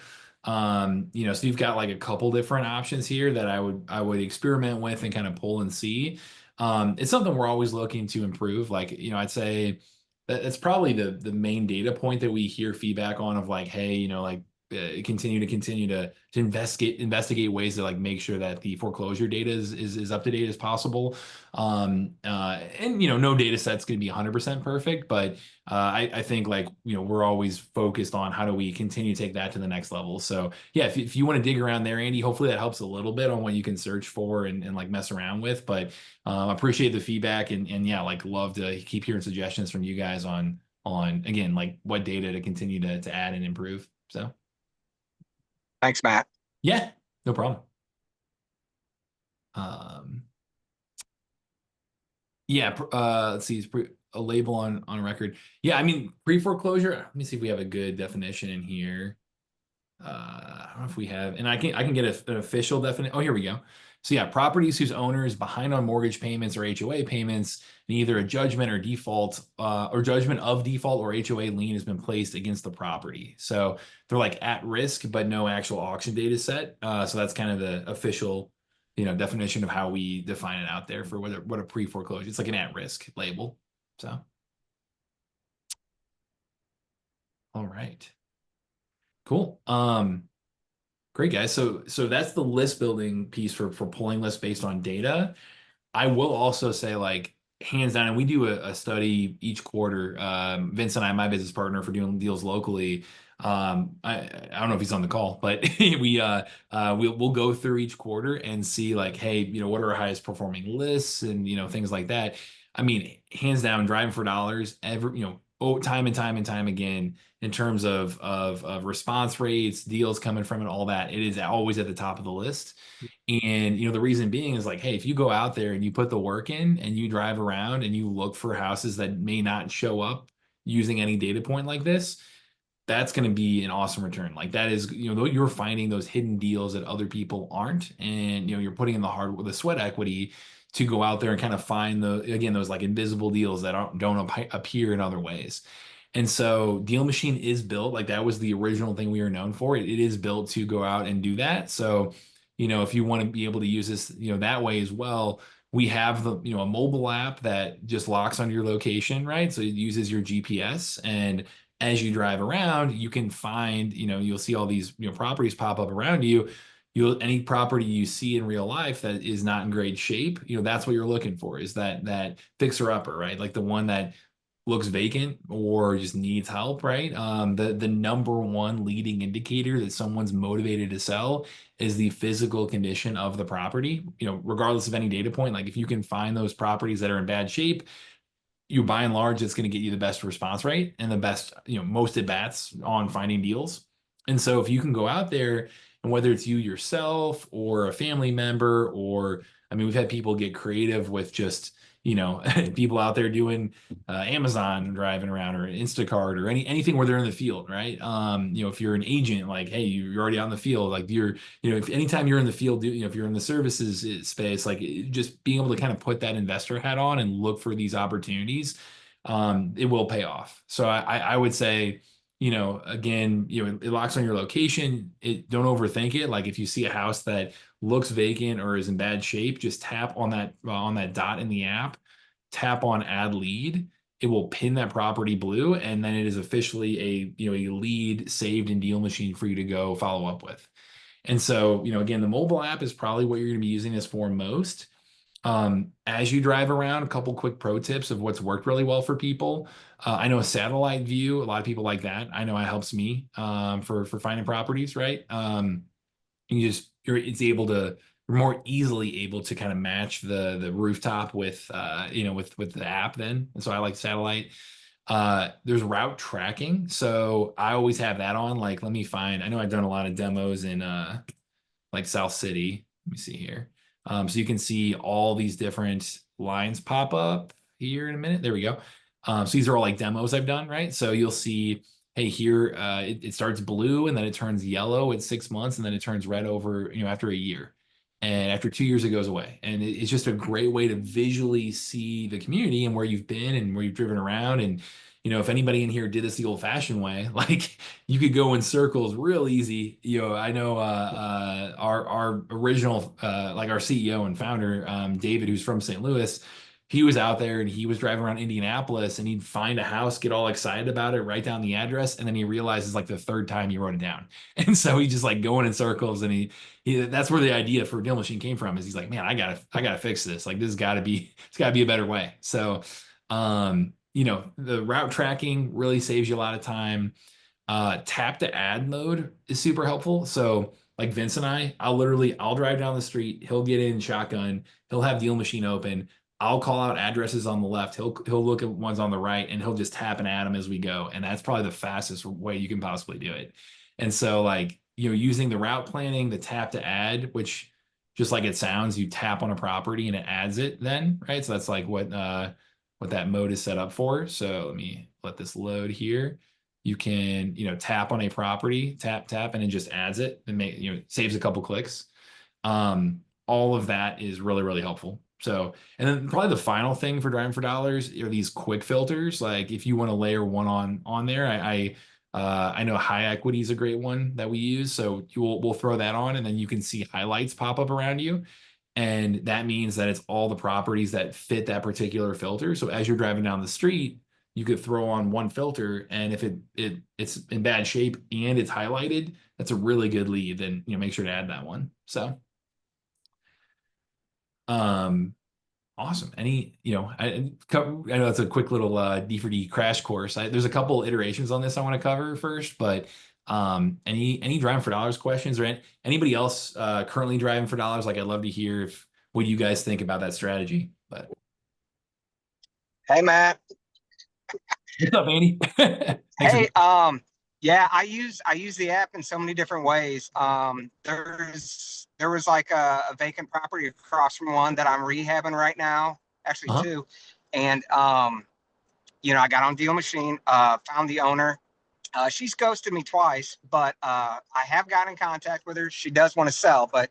So you've got like a couple different options here that I would experiment with and kind of pull and see. It's something we're always looking to improve. Like, I'd say that's probably the main data point that we hear feedback on of like, hey, continue to investigate ways to like make sure that the foreclosure data is up to date as possible. And no data set's going to be 100% perfect, but I think like we're always focused on how do we continue to take that to the next level. So yeah, if you want to dig around there, Andy, hopefully that helps a little bit on what you can search for and like mess around with. But appreciate the feedback and yeah, like love to keep hearing suggestions from you guys on again like what data to continue to add and improve. So. Thanks, Matt. Yeah, no problem. Yeah, let's see, it's a label on record. Yeah, I mean, pre-foreclosure, let me see if we have a good definition in here. I don't know if we have, and I can get an official definition. Oh, here we go. So yeah, properties whose owner is behind on mortgage payments or HOA payments, and either a judgment or default, or judgment of default or HOA lien has been placed against the property. So they're like at risk, but no actual auction data set. So that's kind of the official, definition of how we define it out there for what a pre-foreclosure. It's like an at-risk label. So, all right, cool. Great guys. So that's the list building piece for pulling lists based on data. I will also say, like, hands down, and we do a study each quarter. Vince and I, my business partner for doing deals locally. I don't know if he's on the call, but we'll go through each quarter and see, like, hey, what are our highest performing lists, and things like that. I mean, hands down, driving for dollars, time and time and time again, in terms of response rates, deals coming from it, all that, it is always at the top of the list. And the reason being is, like, hey, if you go out there and you put the work in and you drive around and you look for houses that may not show up using any data point like this, that's going to be an awesome return. Like, that is, you're finding those hidden deals that other people aren't, and you're putting in the sweat equity to go out there and kind of find those like invisible deals that don't appear in other ways. And so Deal Machine is built, like, that was the original thing we were known for. It is built to go out and do that. So, if you want to be able to use this, that way as well, we have a mobile app that just locks onto your location, right? So it uses your GPS, and as you drive around, you can find, you'll see all these, properties pop up around you. Any property you see in real life that is not in great shape, that's what you're looking for, is that fixer upper, right? Like the one that looks vacant or just needs help, right? The number one leading indicator that someone's motivated to sell is the physical condition of the property, regardless of any data point. Like, if you can find those properties that are in bad shape, by and large, it's going to get you the best response rate and the best, most at bats on finding deals. And so if you can go out there, and whether it's you yourself or a family member, or, I mean, we've had people get creative with just, people out there doing Amazon driving around, or Instacart, or anything where they're in the field, right? If you're an agent, like, hey, you're already out in the field, like if anytime you're in the field, if you're in the services space, like, just being able to kind of put that investor hat on and look for these opportunities, it will pay off. So I would say, again, it locks on your location. Don't overthink it. Like, if you see a house that looks vacant or is in bad shape, just tap on that dot in the app, tap on add lead. It will pin that property blue, and then it is officially a lead saved in Deal Machine for you to go follow up with. And so, again, the mobile app is probably what you're going to be using this for most. As you drive around, a couple quick pro tips of what's worked really well for people. I know a satellite view, a lot of people like that. I know it helps me for finding properties, right? You're more easily able to kind of match the rooftop with with the app then. And so I like satellite. There's route tracking. So I always have that on. Like, I know I've done a lot of demos in like South City. Let me see here. So you can see all these different lines pop up here in a minute. There we go. So these are all like demos I've done, right? So you'll see, hey, here it starts blue, and then it turns yellow at 6 months, and then it turns red over, after a year. And after 2 years, it goes away. And it's just a great way to visually see the community and where you've been and where you've driven around. And, if anybody in here did this the old fashioned way, like, you could go in circles real easy. I know our original, like, our CEO and founder, David, who's from St. Louis, he was out there and he was driving around Indianapolis, and he'd find a house, get all excited about it, write down the address, and then he realizes, like, the third time he wrote it down. And so he just, like, going in circles, and that's where the idea for Deal Machine came from. Is he's like, man, I gotta fix this. Like, it's gotta be a better way. So, the route tracking really saves you a lot of time. Tap to add mode is super helpful. So, like, Vince and I'll drive down the street, he'll get in shotgun, he'll have Deal Machine open. I'll call out addresses on the left. He'll look at ones on the right, and he'll just tap and add them as we go. And that's probably the fastest way you can possibly do it. And so, like, using the route planning, the tap to add, which, just like it sounds, you tap on a property and it adds it then, right? So that's like what that mode is set up for. So let me let this load here. You can, tap on a property, tap, and it just adds it and saves a couple clicks. All of that is really, really helpful. So, and then probably the final thing for driving for dollars are these quick filters. Like, if you want to layer one on there, I know high equity is a great one that we use. So we'll throw that on, and then you can see highlights pop up around you. And that means that it's all the properties that fit that particular filter. So as you're driving down the street, you could throw on one filter, and if it's in bad shape and it's highlighted, that's a really good lead. Then make sure to add that one. So awesome. I know that's a quick little D4D crash course. There's a couple iterations on this I want to cover first, but any driving for dollars questions, or anybody else currently driving for dollars? Like, I'd love to hear what you guys think about that strategy. But Hey, Matt. what's up, Andy? Hey, yeah, I use the app in so many different ways. There was like a vacant property across from one that I'm rehabbing right now, actually two. And I got on Deal Machine, found the owner. She's ghosted me twice, but I have got in contact with her. She does want to sell, but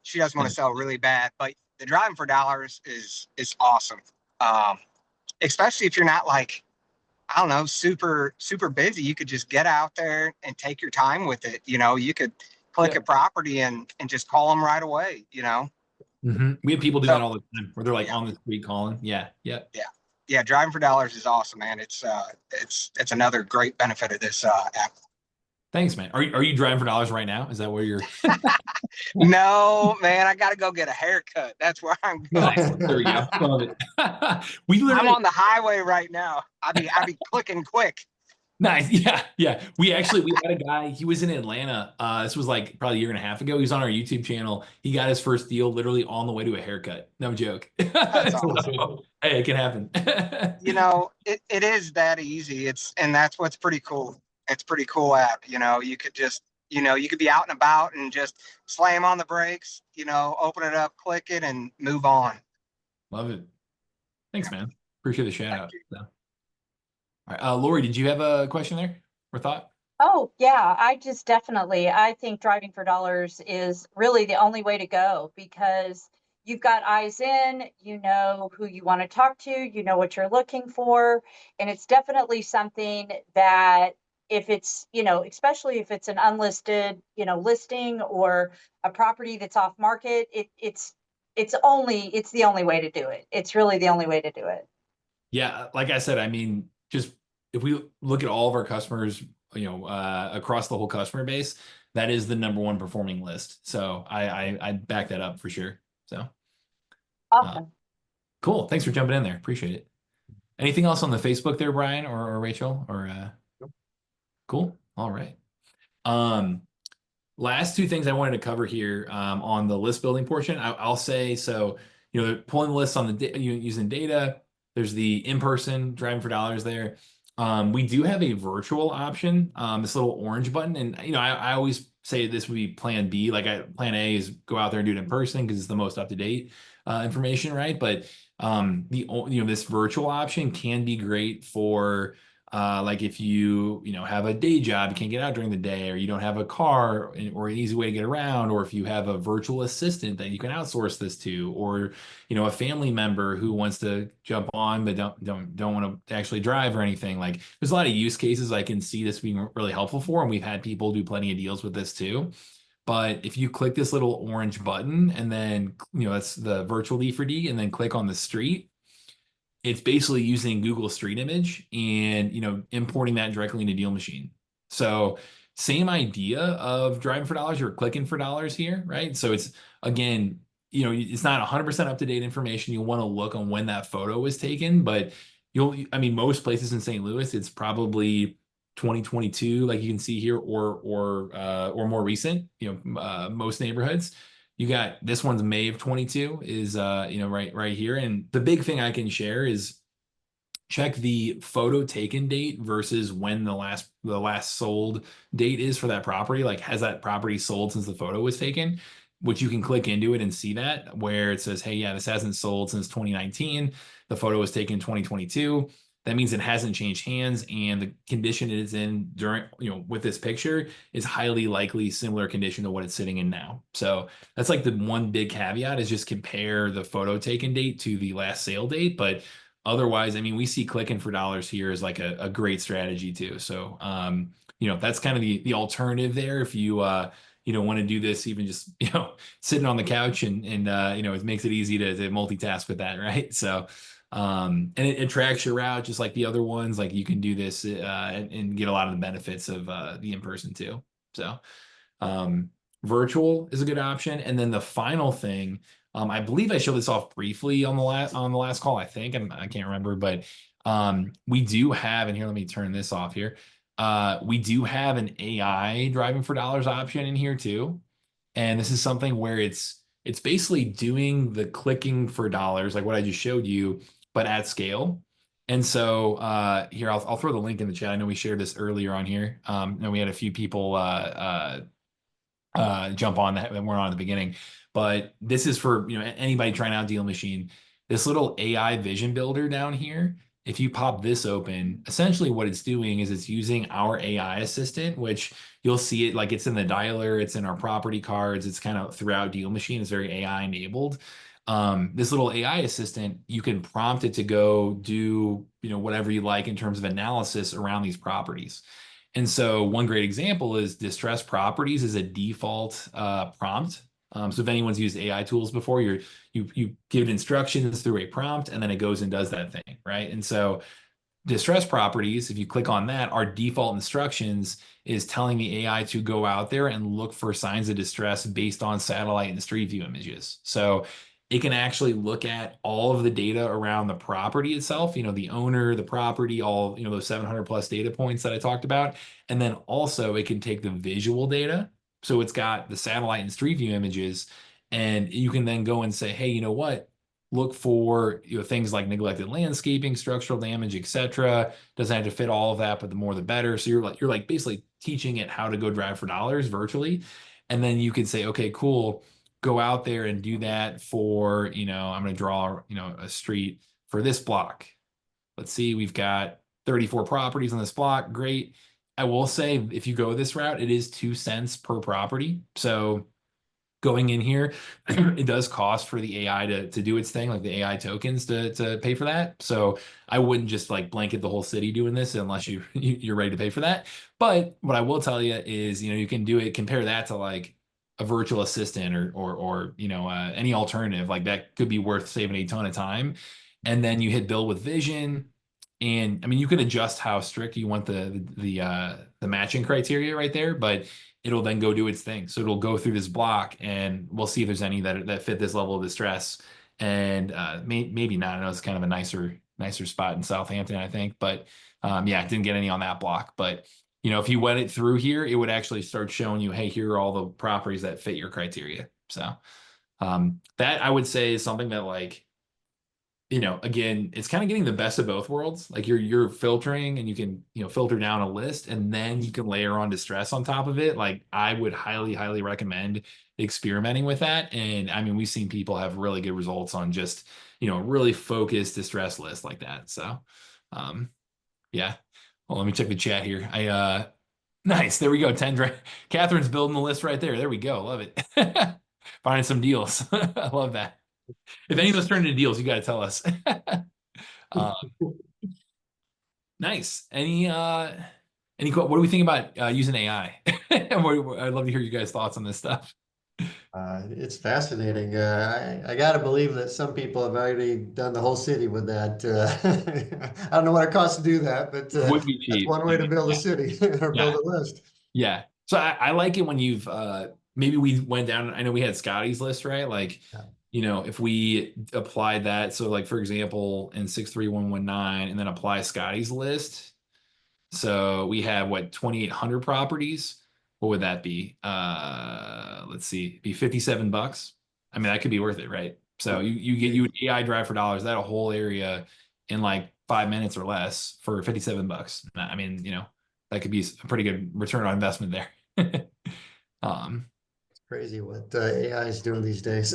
she does want to sell really bad. But the driving for dollars is awesome. Especially if you're not like, I don't know, super busy. You could just get out there and take your time with it. You could click a property and just call them right away. We have people do that all the time where they're like on the street calling. Yeah. Driving for dollars is awesome, man. It's another great benefit of this app. Thanks, man. Are you driving for dollars right now? Is that where you're? No, man. I got to go get a haircut. That's where I'm going. Nice. There we go. Love it. I'm on the highway right now. I'd be clicking quick. Nice. Yeah. We had a guy, he was in Atlanta. This was like probably a year and a half ago. He was on our YouTube channel. He got his first deal literally on the way to a haircut. No joke. That's awesome. Hey, it can happen. It is that easy. And that's what's pretty cool. It's a pretty cool app. You could just, you could be out and about and just slam on the brakes, open it up, click it, and move on. Love it. Thanks, man. Appreciate the shout out. So. All right. Lori, did you have a question there or thought? Oh, yeah. I think driving for dollars is really the only way to go, because you've got eyes in, you know who you want to talk to, you know what you're looking for. And it's definitely something that if it's, especially if it's an unlisted, listing or a property that's off market, it's the only way to do it. It's really the only way to do it. Yeah. Like I said, I mean, just if we look at all of our customers, across the whole customer base, that is the #1 performing list. So I back that up for sure. So awesome. Cool. Thanks for jumping in there. Appreciate it. Anything else on the Facebook there, Brian or Rachel? Or cool. All right. Last two things I wanted to cover here on the list building portion. I'll say, so, pulling the list on the using data. There's the in-person driving for dollars there. We do have a virtual option, this little orange button. And, I always say this would be plan B. Plan A is go out there and do it in person because it's the most up-to-date information, right? But this virtual option can be great for like if you have a day job, you can't get out during the day, or you don't have a car or an easy way to get around, or if you have a virtual assistant that you can outsource this to, or a family member who wants to jump on but don't want to actually drive or anything. Like, there's a lot of use cases I can see this being really helpful for, and we've had people do plenty of deals with this too. But if you click this little orange button and then that's the virtual D4D, and then click on the street, it's basically using Google Street Image and importing that directly into Deal Machine. So same idea of driving for dollars or clicking for dollars here, right? So it's, again, it's not 100% up-to-date information. You'll want to look on when that photo was taken, but most places in St. Louis, it's probably 2022, like you can see here, or more recent. Most neighborhoods. You got this one's May of 22 is right here. And the big thing I can share is check the photo taken date versus when the last sold date is for that property. Like, has that property sold since the photo was taken? Which you can click into it and see that, where it says, hey, yeah, this hasn't sold since 2019. The photo was taken in 2022. That means it hasn't changed hands, and the condition it is in during, with this picture is highly likely similar condition to what it's sitting in now. So that's like the one big caveat, is just compare the photo taken date to the last sale date. But otherwise, we see clicking for dollars here is like a great strategy too. So, that's kind of the alternative there. If you, want to do this, even just, sitting on the couch and it makes it easy to multitask with that, right? So, and it tracks your route just like the other ones. Like you can do this and get a lot of the benefits of the in-person too. So, virtual is a good option. And then the final thing, I believe I showed this off briefly on the last call, I think, and I can't remember, but we do have, and here, let me turn this off here. We do have an AI driving for dollars option in here too. And this is something where it's basically doing the clicking for dollars, like what I just showed you, but at scale. And so here, I'll throw the link in the chat. I know we shared this earlier on here. And we had a few people jump on that weren't on at the beginning. But this is for anybody trying out Deal Machine. This little AI vision builder down here, if you pop this open, essentially what it's doing is it's using our AI assistant, which you'll see it like it's in the dialer, it's in our property cards, it's kind of throughout Deal Machine. It's very AI enabled. This little AI assistant, you can prompt it to go do whatever you like in terms of analysis around these properties. And so one great example is distressed properties is a default prompt. So if anyone's used AI tools before, you give it instructions through a prompt, and then it goes and does that thing, right? And so distressed properties, if you click on that, our default instructions is telling the AI to go out there and look for signs of distress based on satellite and street view images. So it can actually look at all of the data around the property itself, the owner, the property, all, those 700 plus data points that I talked about. And then also it can take the visual data. So it's got the satellite and street view images, and you can then go and say, hey, you know what? Look for things like neglected landscaping, structural damage, etc. Doesn't have to fit all of that, but the more the better. So you're like basically teaching it how to go drive for dollars virtually. And then you can say, okay, cool, go out there and do that for, I'm going to draw, a street for this block. Let's see, we've got 34 properties on this block. Great. I will say, if you go this route, it is 2 cents per property. So going in here, it does cost for the AI to do its thing, like the AI tokens to pay for that. So I wouldn't just like blanket the whole city doing this unless you're ready to pay for that. But what I will tell you is, you can do it, compare that to like a virtual assistant or any alternative like that could be worth saving a ton of time. And then you hit build with vision. And I mean, you can adjust how strict you want the matching criteria right there, but it'll then go do its thing. So it'll go through this block, and we'll see if there's any that fit this level of distress. And maybe not. I know it's kind of a nicer spot in Southampton, I think, but yeah, it didn't get any on that block. But if you went it through here, it would actually start showing you, hey, here are all the properties that fit your criteria. So that I would say is something that like, again, it's kind of getting the best of both worlds. Like you're filtering, and you can, filter down a list, and then you can layer on distress on top of it. Like I would highly, highly recommend experimenting with that. And I mean, we've seen people have really good results on just, really focused distress list like that. So, yeah. Well, let me check the chat here. Nice. There we go. 10. Catherine's building the list right there. There we go. Love it. Finding some deals. I love that. If any of those turn into deals, you got to tell us. Nice. What do we think about using AI? I'd love to hear you guys' thoughts on this stuff. It's fascinating. I got to believe that some people have already done the whole city with that. I don't know what it costs to do that, but Would be cheap. that's one way to build a city or build a list. Yeah. So I like it when you've maybe we went down. I know we had Scotty's list, right? Like, if we applied that, so like for example, in 63119, and then apply Scotty's list. So we have what, 2,800 properties. What would that be? Let's see, be $57. I mean, that could be worth it, right? So you AI drive for dollars, that whole area in like 5 minutes or less for $57. I mean, that could be a pretty good return on investment there. It's crazy what AI is doing these days.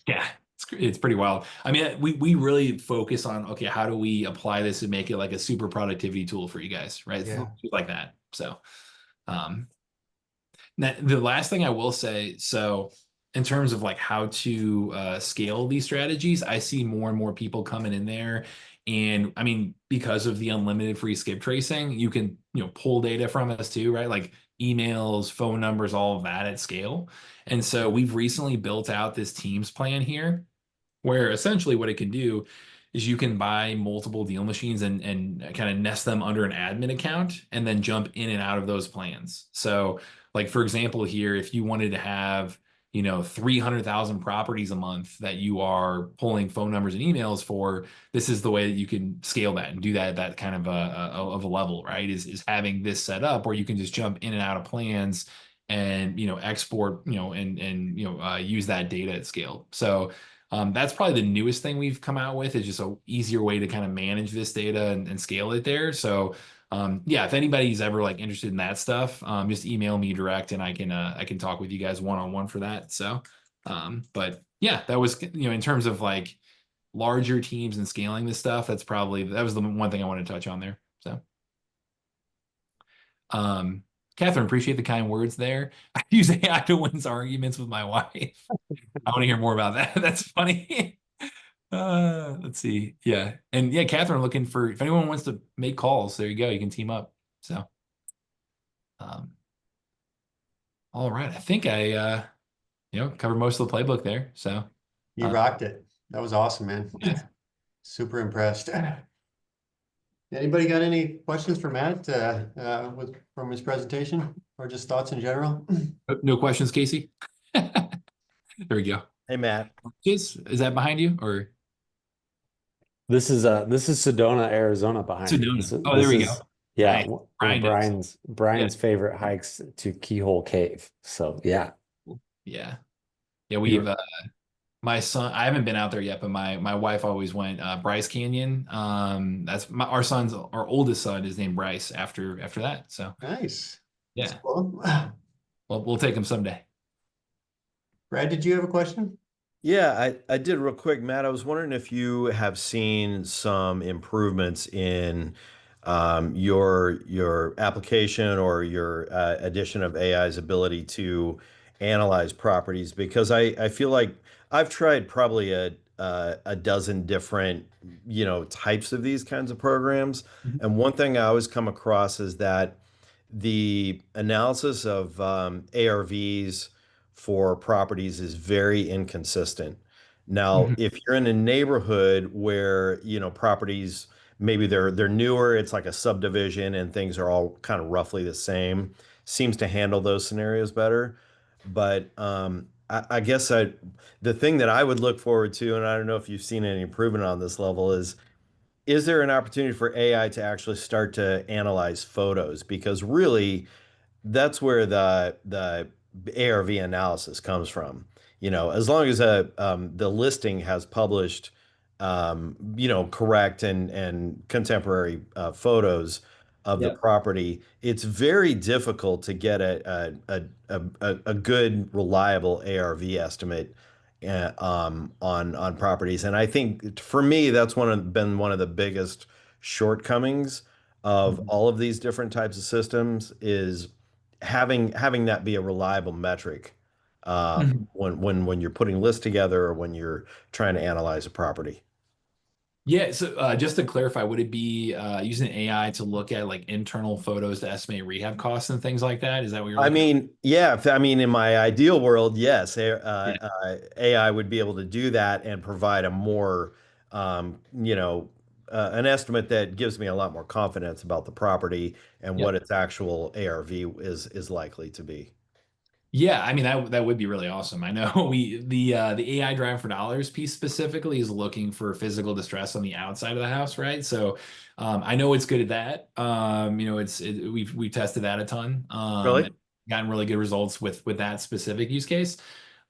Yeah, it's pretty wild. I mean, we really focus on, okay, how do we apply this and make it like a super productivity tool for you guys, right? Yeah. Like that. So, now, the last thing I will say, so in terms of like how to scale these strategies, I see more and more people coming in there. And I mean, because of the unlimited free skip tracing, you can, pull data from us too, right? Like emails, phone numbers, all of that at scale. And so we've recently built out this Teams plan here where essentially what it can do is you can buy multiple deal machines and kind of nest them under an admin account and then jump in and out of those plans. So like, for example, here, if you wanted to have, 300,000 properties a month that you are pulling phone numbers and emails for, this is the way that you can scale that and do that kind of a level, right? Is having this set up where you can just jump in and out of plans and, export, use that data at scale. So that's probably the newest thing we've come out with, is just a easier way to kind of manage this data and scale it there. So yeah, if anybody's ever like interested in that stuff, just email me direct and I can talk with you guys one-on-one for that. So but yeah, that was, in terms of like larger teams and scaling this stuff, that was the one thing I wanted to touch on there. So Catherine, appreciate the kind words there. I use AI to win arguments with my wife. I want to hear more about that. That's funny. Let's see. Yeah. And yeah, Catherine, looking for, if anyone wants to make calls, there you go. You can team up. So, all right. I think I, covered most of the playbook there. So You rocked it. That was awesome, man. Yeah. Super impressed. Anybody got any questions for Matt from his presentation, or just thoughts in general? No questions, Casey? There we go. Hey, Matt. Is that behind you or? This is Sedona, Arizona behind me. Sedona. Oh, there we go. Yeah, Nice. one Brian of knows. Brian's favorite hikes to Keyhole Cave. So yeah. Yeah. Yeah, we've my son, I haven't been out there yet, but my wife always went Bryce Canyon. That's our oldest son is named Bryce after that. So Nice. yeah. That's cool. Well, we'll take him someday. Brad, did you have a question? Yeah, I did real quick, Matt. I was wondering if you have seen some improvements in your application or your addition of AI's ability to analyze properties, because I feel like I've tried probably a dozen different types of these kinds of programs, and one thing I always come across is that the analysis of ARVs for properties is very inconsistent. Now, if you're in a neighborhood where, properties, maybe they're newer, it's like a subdivision and things are all kind of roughly the same, seems to handle those scenarios better. But I guess the thing that I would look forward to, and I don't know if you've seen any improvement on this level, is there an opportunity for AI to actually start to analyze photos? Because really, that's where the ARV analysis comes from. As long as the listing has published, correct and contemporary photos of the property, it's very difficult to get a good, reliable ARV estimate on properties. And I think for me, that's been one of the biggest shortcomings of all of these different types of systems, is having that be a reliable metric when you're putting lists together or when you're trying to analyze a property. Yeah, so just to clarify, would it be using AI to look at like internal photos to estimate rehab costs and things like that? Is that what you're looking at? Yeah, in my ideal world, yes, AI would be able to do that and provide a more, an estimate that gives me a lot more confidence about the property and what its actual ARV is likely to be. Yeah, I mean that would be really awesome. I know the AI Drive for Dollars piece specifically is looking for physical distress on the outside of the house, right? So I know it's good at that. We've tested that a ton. Really? Gotten really good results with that specific use case.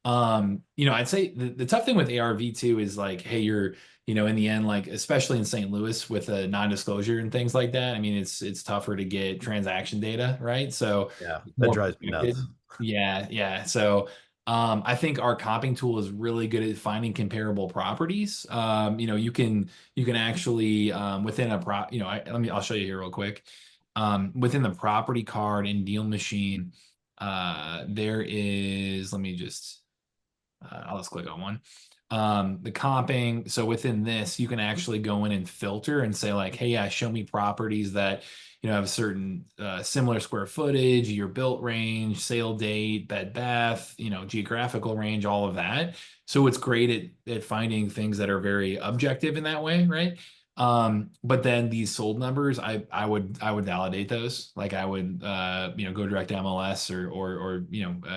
I'd say the tough thing with ARV too is like, hey, you're in the end, like especially in St. Louis with a non-disclosure and things like that. I mean, it's tougher to get transaction data, right? So yeah, that drives me nuts. Yeah. So I think our comping tool is really good at finding comparable properties. You can actually within I'll show you here real quick. Within the property card in Deal Machine, there is, let me just I'll just click on one. the comping. So within this, you can actually go in and filter and say like, hey, yeah, show me properties that, have a certain similar square footage, your built range, sale date, bed bath, geographical range, all of that. So it's great at finding things that are very objective in that way, right? But then these sold numbers, I would validate those. Like I would go direct to MLS or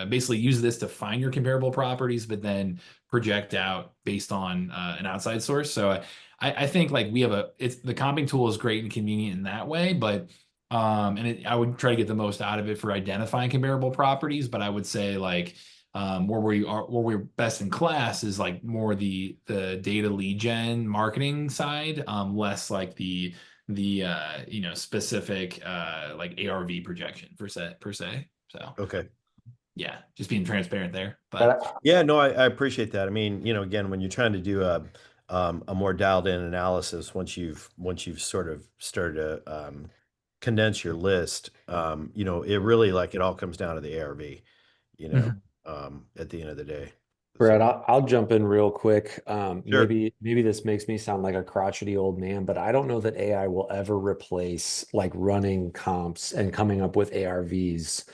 basically use this to find your comparable properties, but then project out based on an outside source. So I think like it's the comping tool is great and convenient in that way, but I would try to get the most out of it for identifying comparable properties. But I would say like where we're best in class is like more the data lead gen marketing side, less like the specific like ARV projection per se. So Okay. yeah, just being transparent there. But yeah, no, I appreciate that. I mean, again, when you're trying to do a more dialed in analysis, once you've sort of started to condense your list, it really like it all comes down to the ARV, at the end of the day. Brett, I'll jump in real quick. Sure. Maybe this makes me sound like a crotchety old man, but I don't know that AI will ever replace like running comps and coming up with ARVs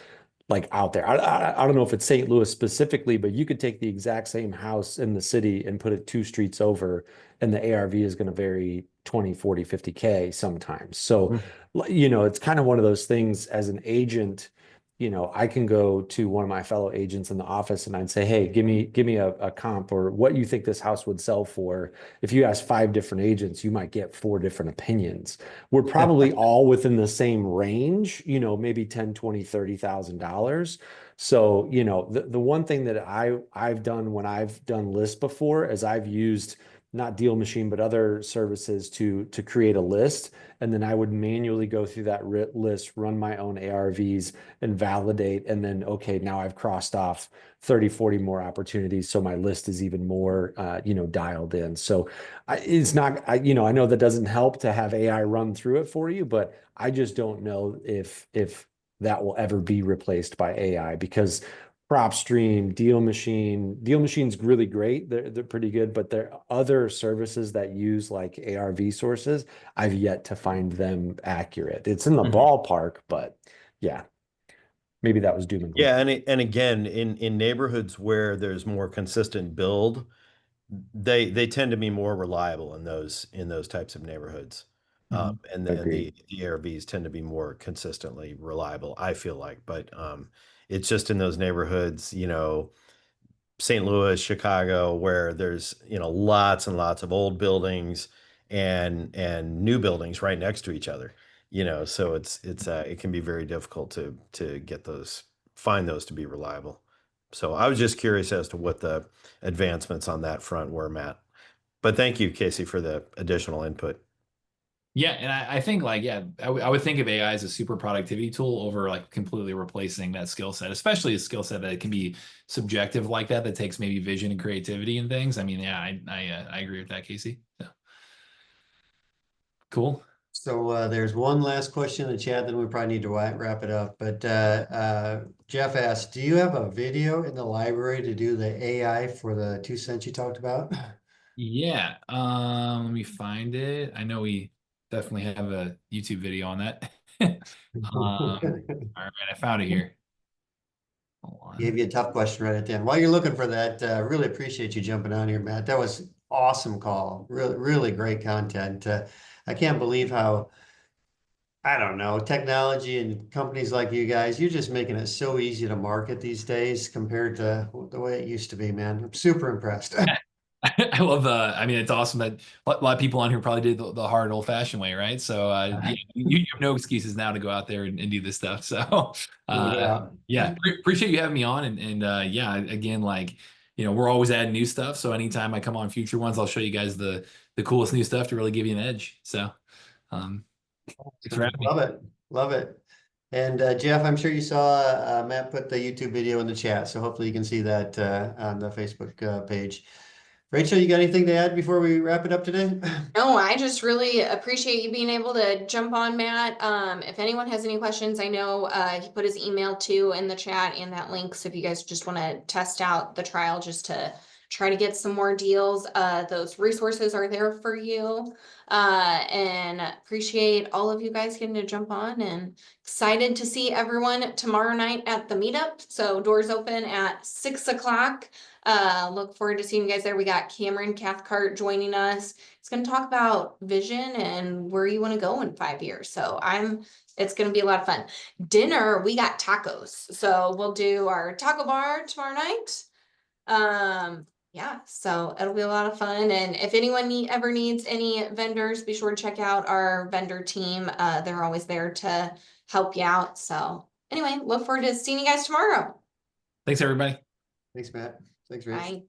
like out there. I don't know if it's St. Louis specifically, but you could take the exact same house in the city and put it 2 streets over, and the ARV is going to vary 20, 40, 50K sometimes. So, it's kind of one of those things as an agent. I can go to one of my fellow agents in the office and I'd say, hey, give me a comp or what you think this house would sell for. If you ask 5 different agents, you might get 4 different opinions. We're probably all within the same range, maybe 10, 20, $30,000. So, the one thing that I've done when I've done lists before is I've used not Deal Machine, but other services to create a list. And then I would manually go through that list, run my own ARVs and validate. And then, okay, now I've crossed off 30, 40 more opportunities. So my list is even more, dialed in. So it's not, I know that doesn't help to have AI run through it for you, but I just don't know if that will ever be replaced by AI because PropStream, Deal Machine's really great. They're pretty good, but there are other services that use like ARV sources. I've yet to find them accurate. It's in the ballpark, but yeah, maybe that was doom and gloom. Yeah, and again, in neighborhoods where there's more consistent build, they tend to be more reliable in those types of neighborhoods. And the ARVs tend to be more consistently reliable, I feel like. But it's just in those neighborhoods, St. Louis, Chicago, where there's, lots and lots of old buildings and new buildings right next to each other. So it can be very difficult to find those to be reliable. So I was just curious as to what the advancements on that front were, Matt. But thank you, Casey, for the additional input. yeah, and I think like, yeah, I would think of AI as a super productivity tool over like completely replacing that skill set, especially a skill set that can be subjective like that takes maybe vision and creativity and things. I mean, yeah, I agree with that, Casey. So. Cool. So there's one last question in the chat, then we probably need to wrap it up. But Jeff asked, do you have a video in the library to do the AI for the 2 cents you talked about? Yeah, let me find it. I know we definitely have a YouTube video on that. All right, I found it here. Hold on. Gave you a tough question right at the end. While you're looking for that, really appreciate you jumping on here, Matt. That was awesome call. Really, really great content. I can't believe how, I don't know, technology and companies like you guys, you're just making it so easy to market these days compared to the way it used to be, man. I'm super impressed. I love I mean, it's awesome that a lot of people on here probably did the hard old fashioned way, right? So you have no excuses now to go out there and do this stuff. So appreciate you having me on. And yeah, again, like, we're always adding new stuff. So anytime I come on future ones, I'll show you guys the coolest new stuff to really give you an edge. So thanks for having me. Love it. And Jeff, I'm sure you saw Matt put the YouTube video in the chat. So hopefully you can see that on the Facebook page. Rachel, you got anything to add before we wrap it up today? No, I just really appreciate you being able to jump on, Matt. If anyone has any questions, I know he put his email too in the chat and that link. So if you guys just want to test out the trial just to try to get some more deals. Those resources are there for you. And appreciate all of you guys getting to jump on, and excited to see everyone tomorrow night at the meetup. So doors open at 6 o'clock. Look forward to seeing you guys there. We got Cameron Cathcart joining us. It's going to talk about vision and where you want to go in 5 years. So it's going to be a lot of fun. Dinner, we got tacos. So we'll do our taco bar tomorrow night. Yeah, so it'll be a lot of fun. And if anyone ever needs any vendors, be sure to check out our vendor team. They're always there to help you out. So anyway, look forward to seeing you guys tomorrow. Thanks, everybody. Thanks, Matt. Thanks, Rich. Bye.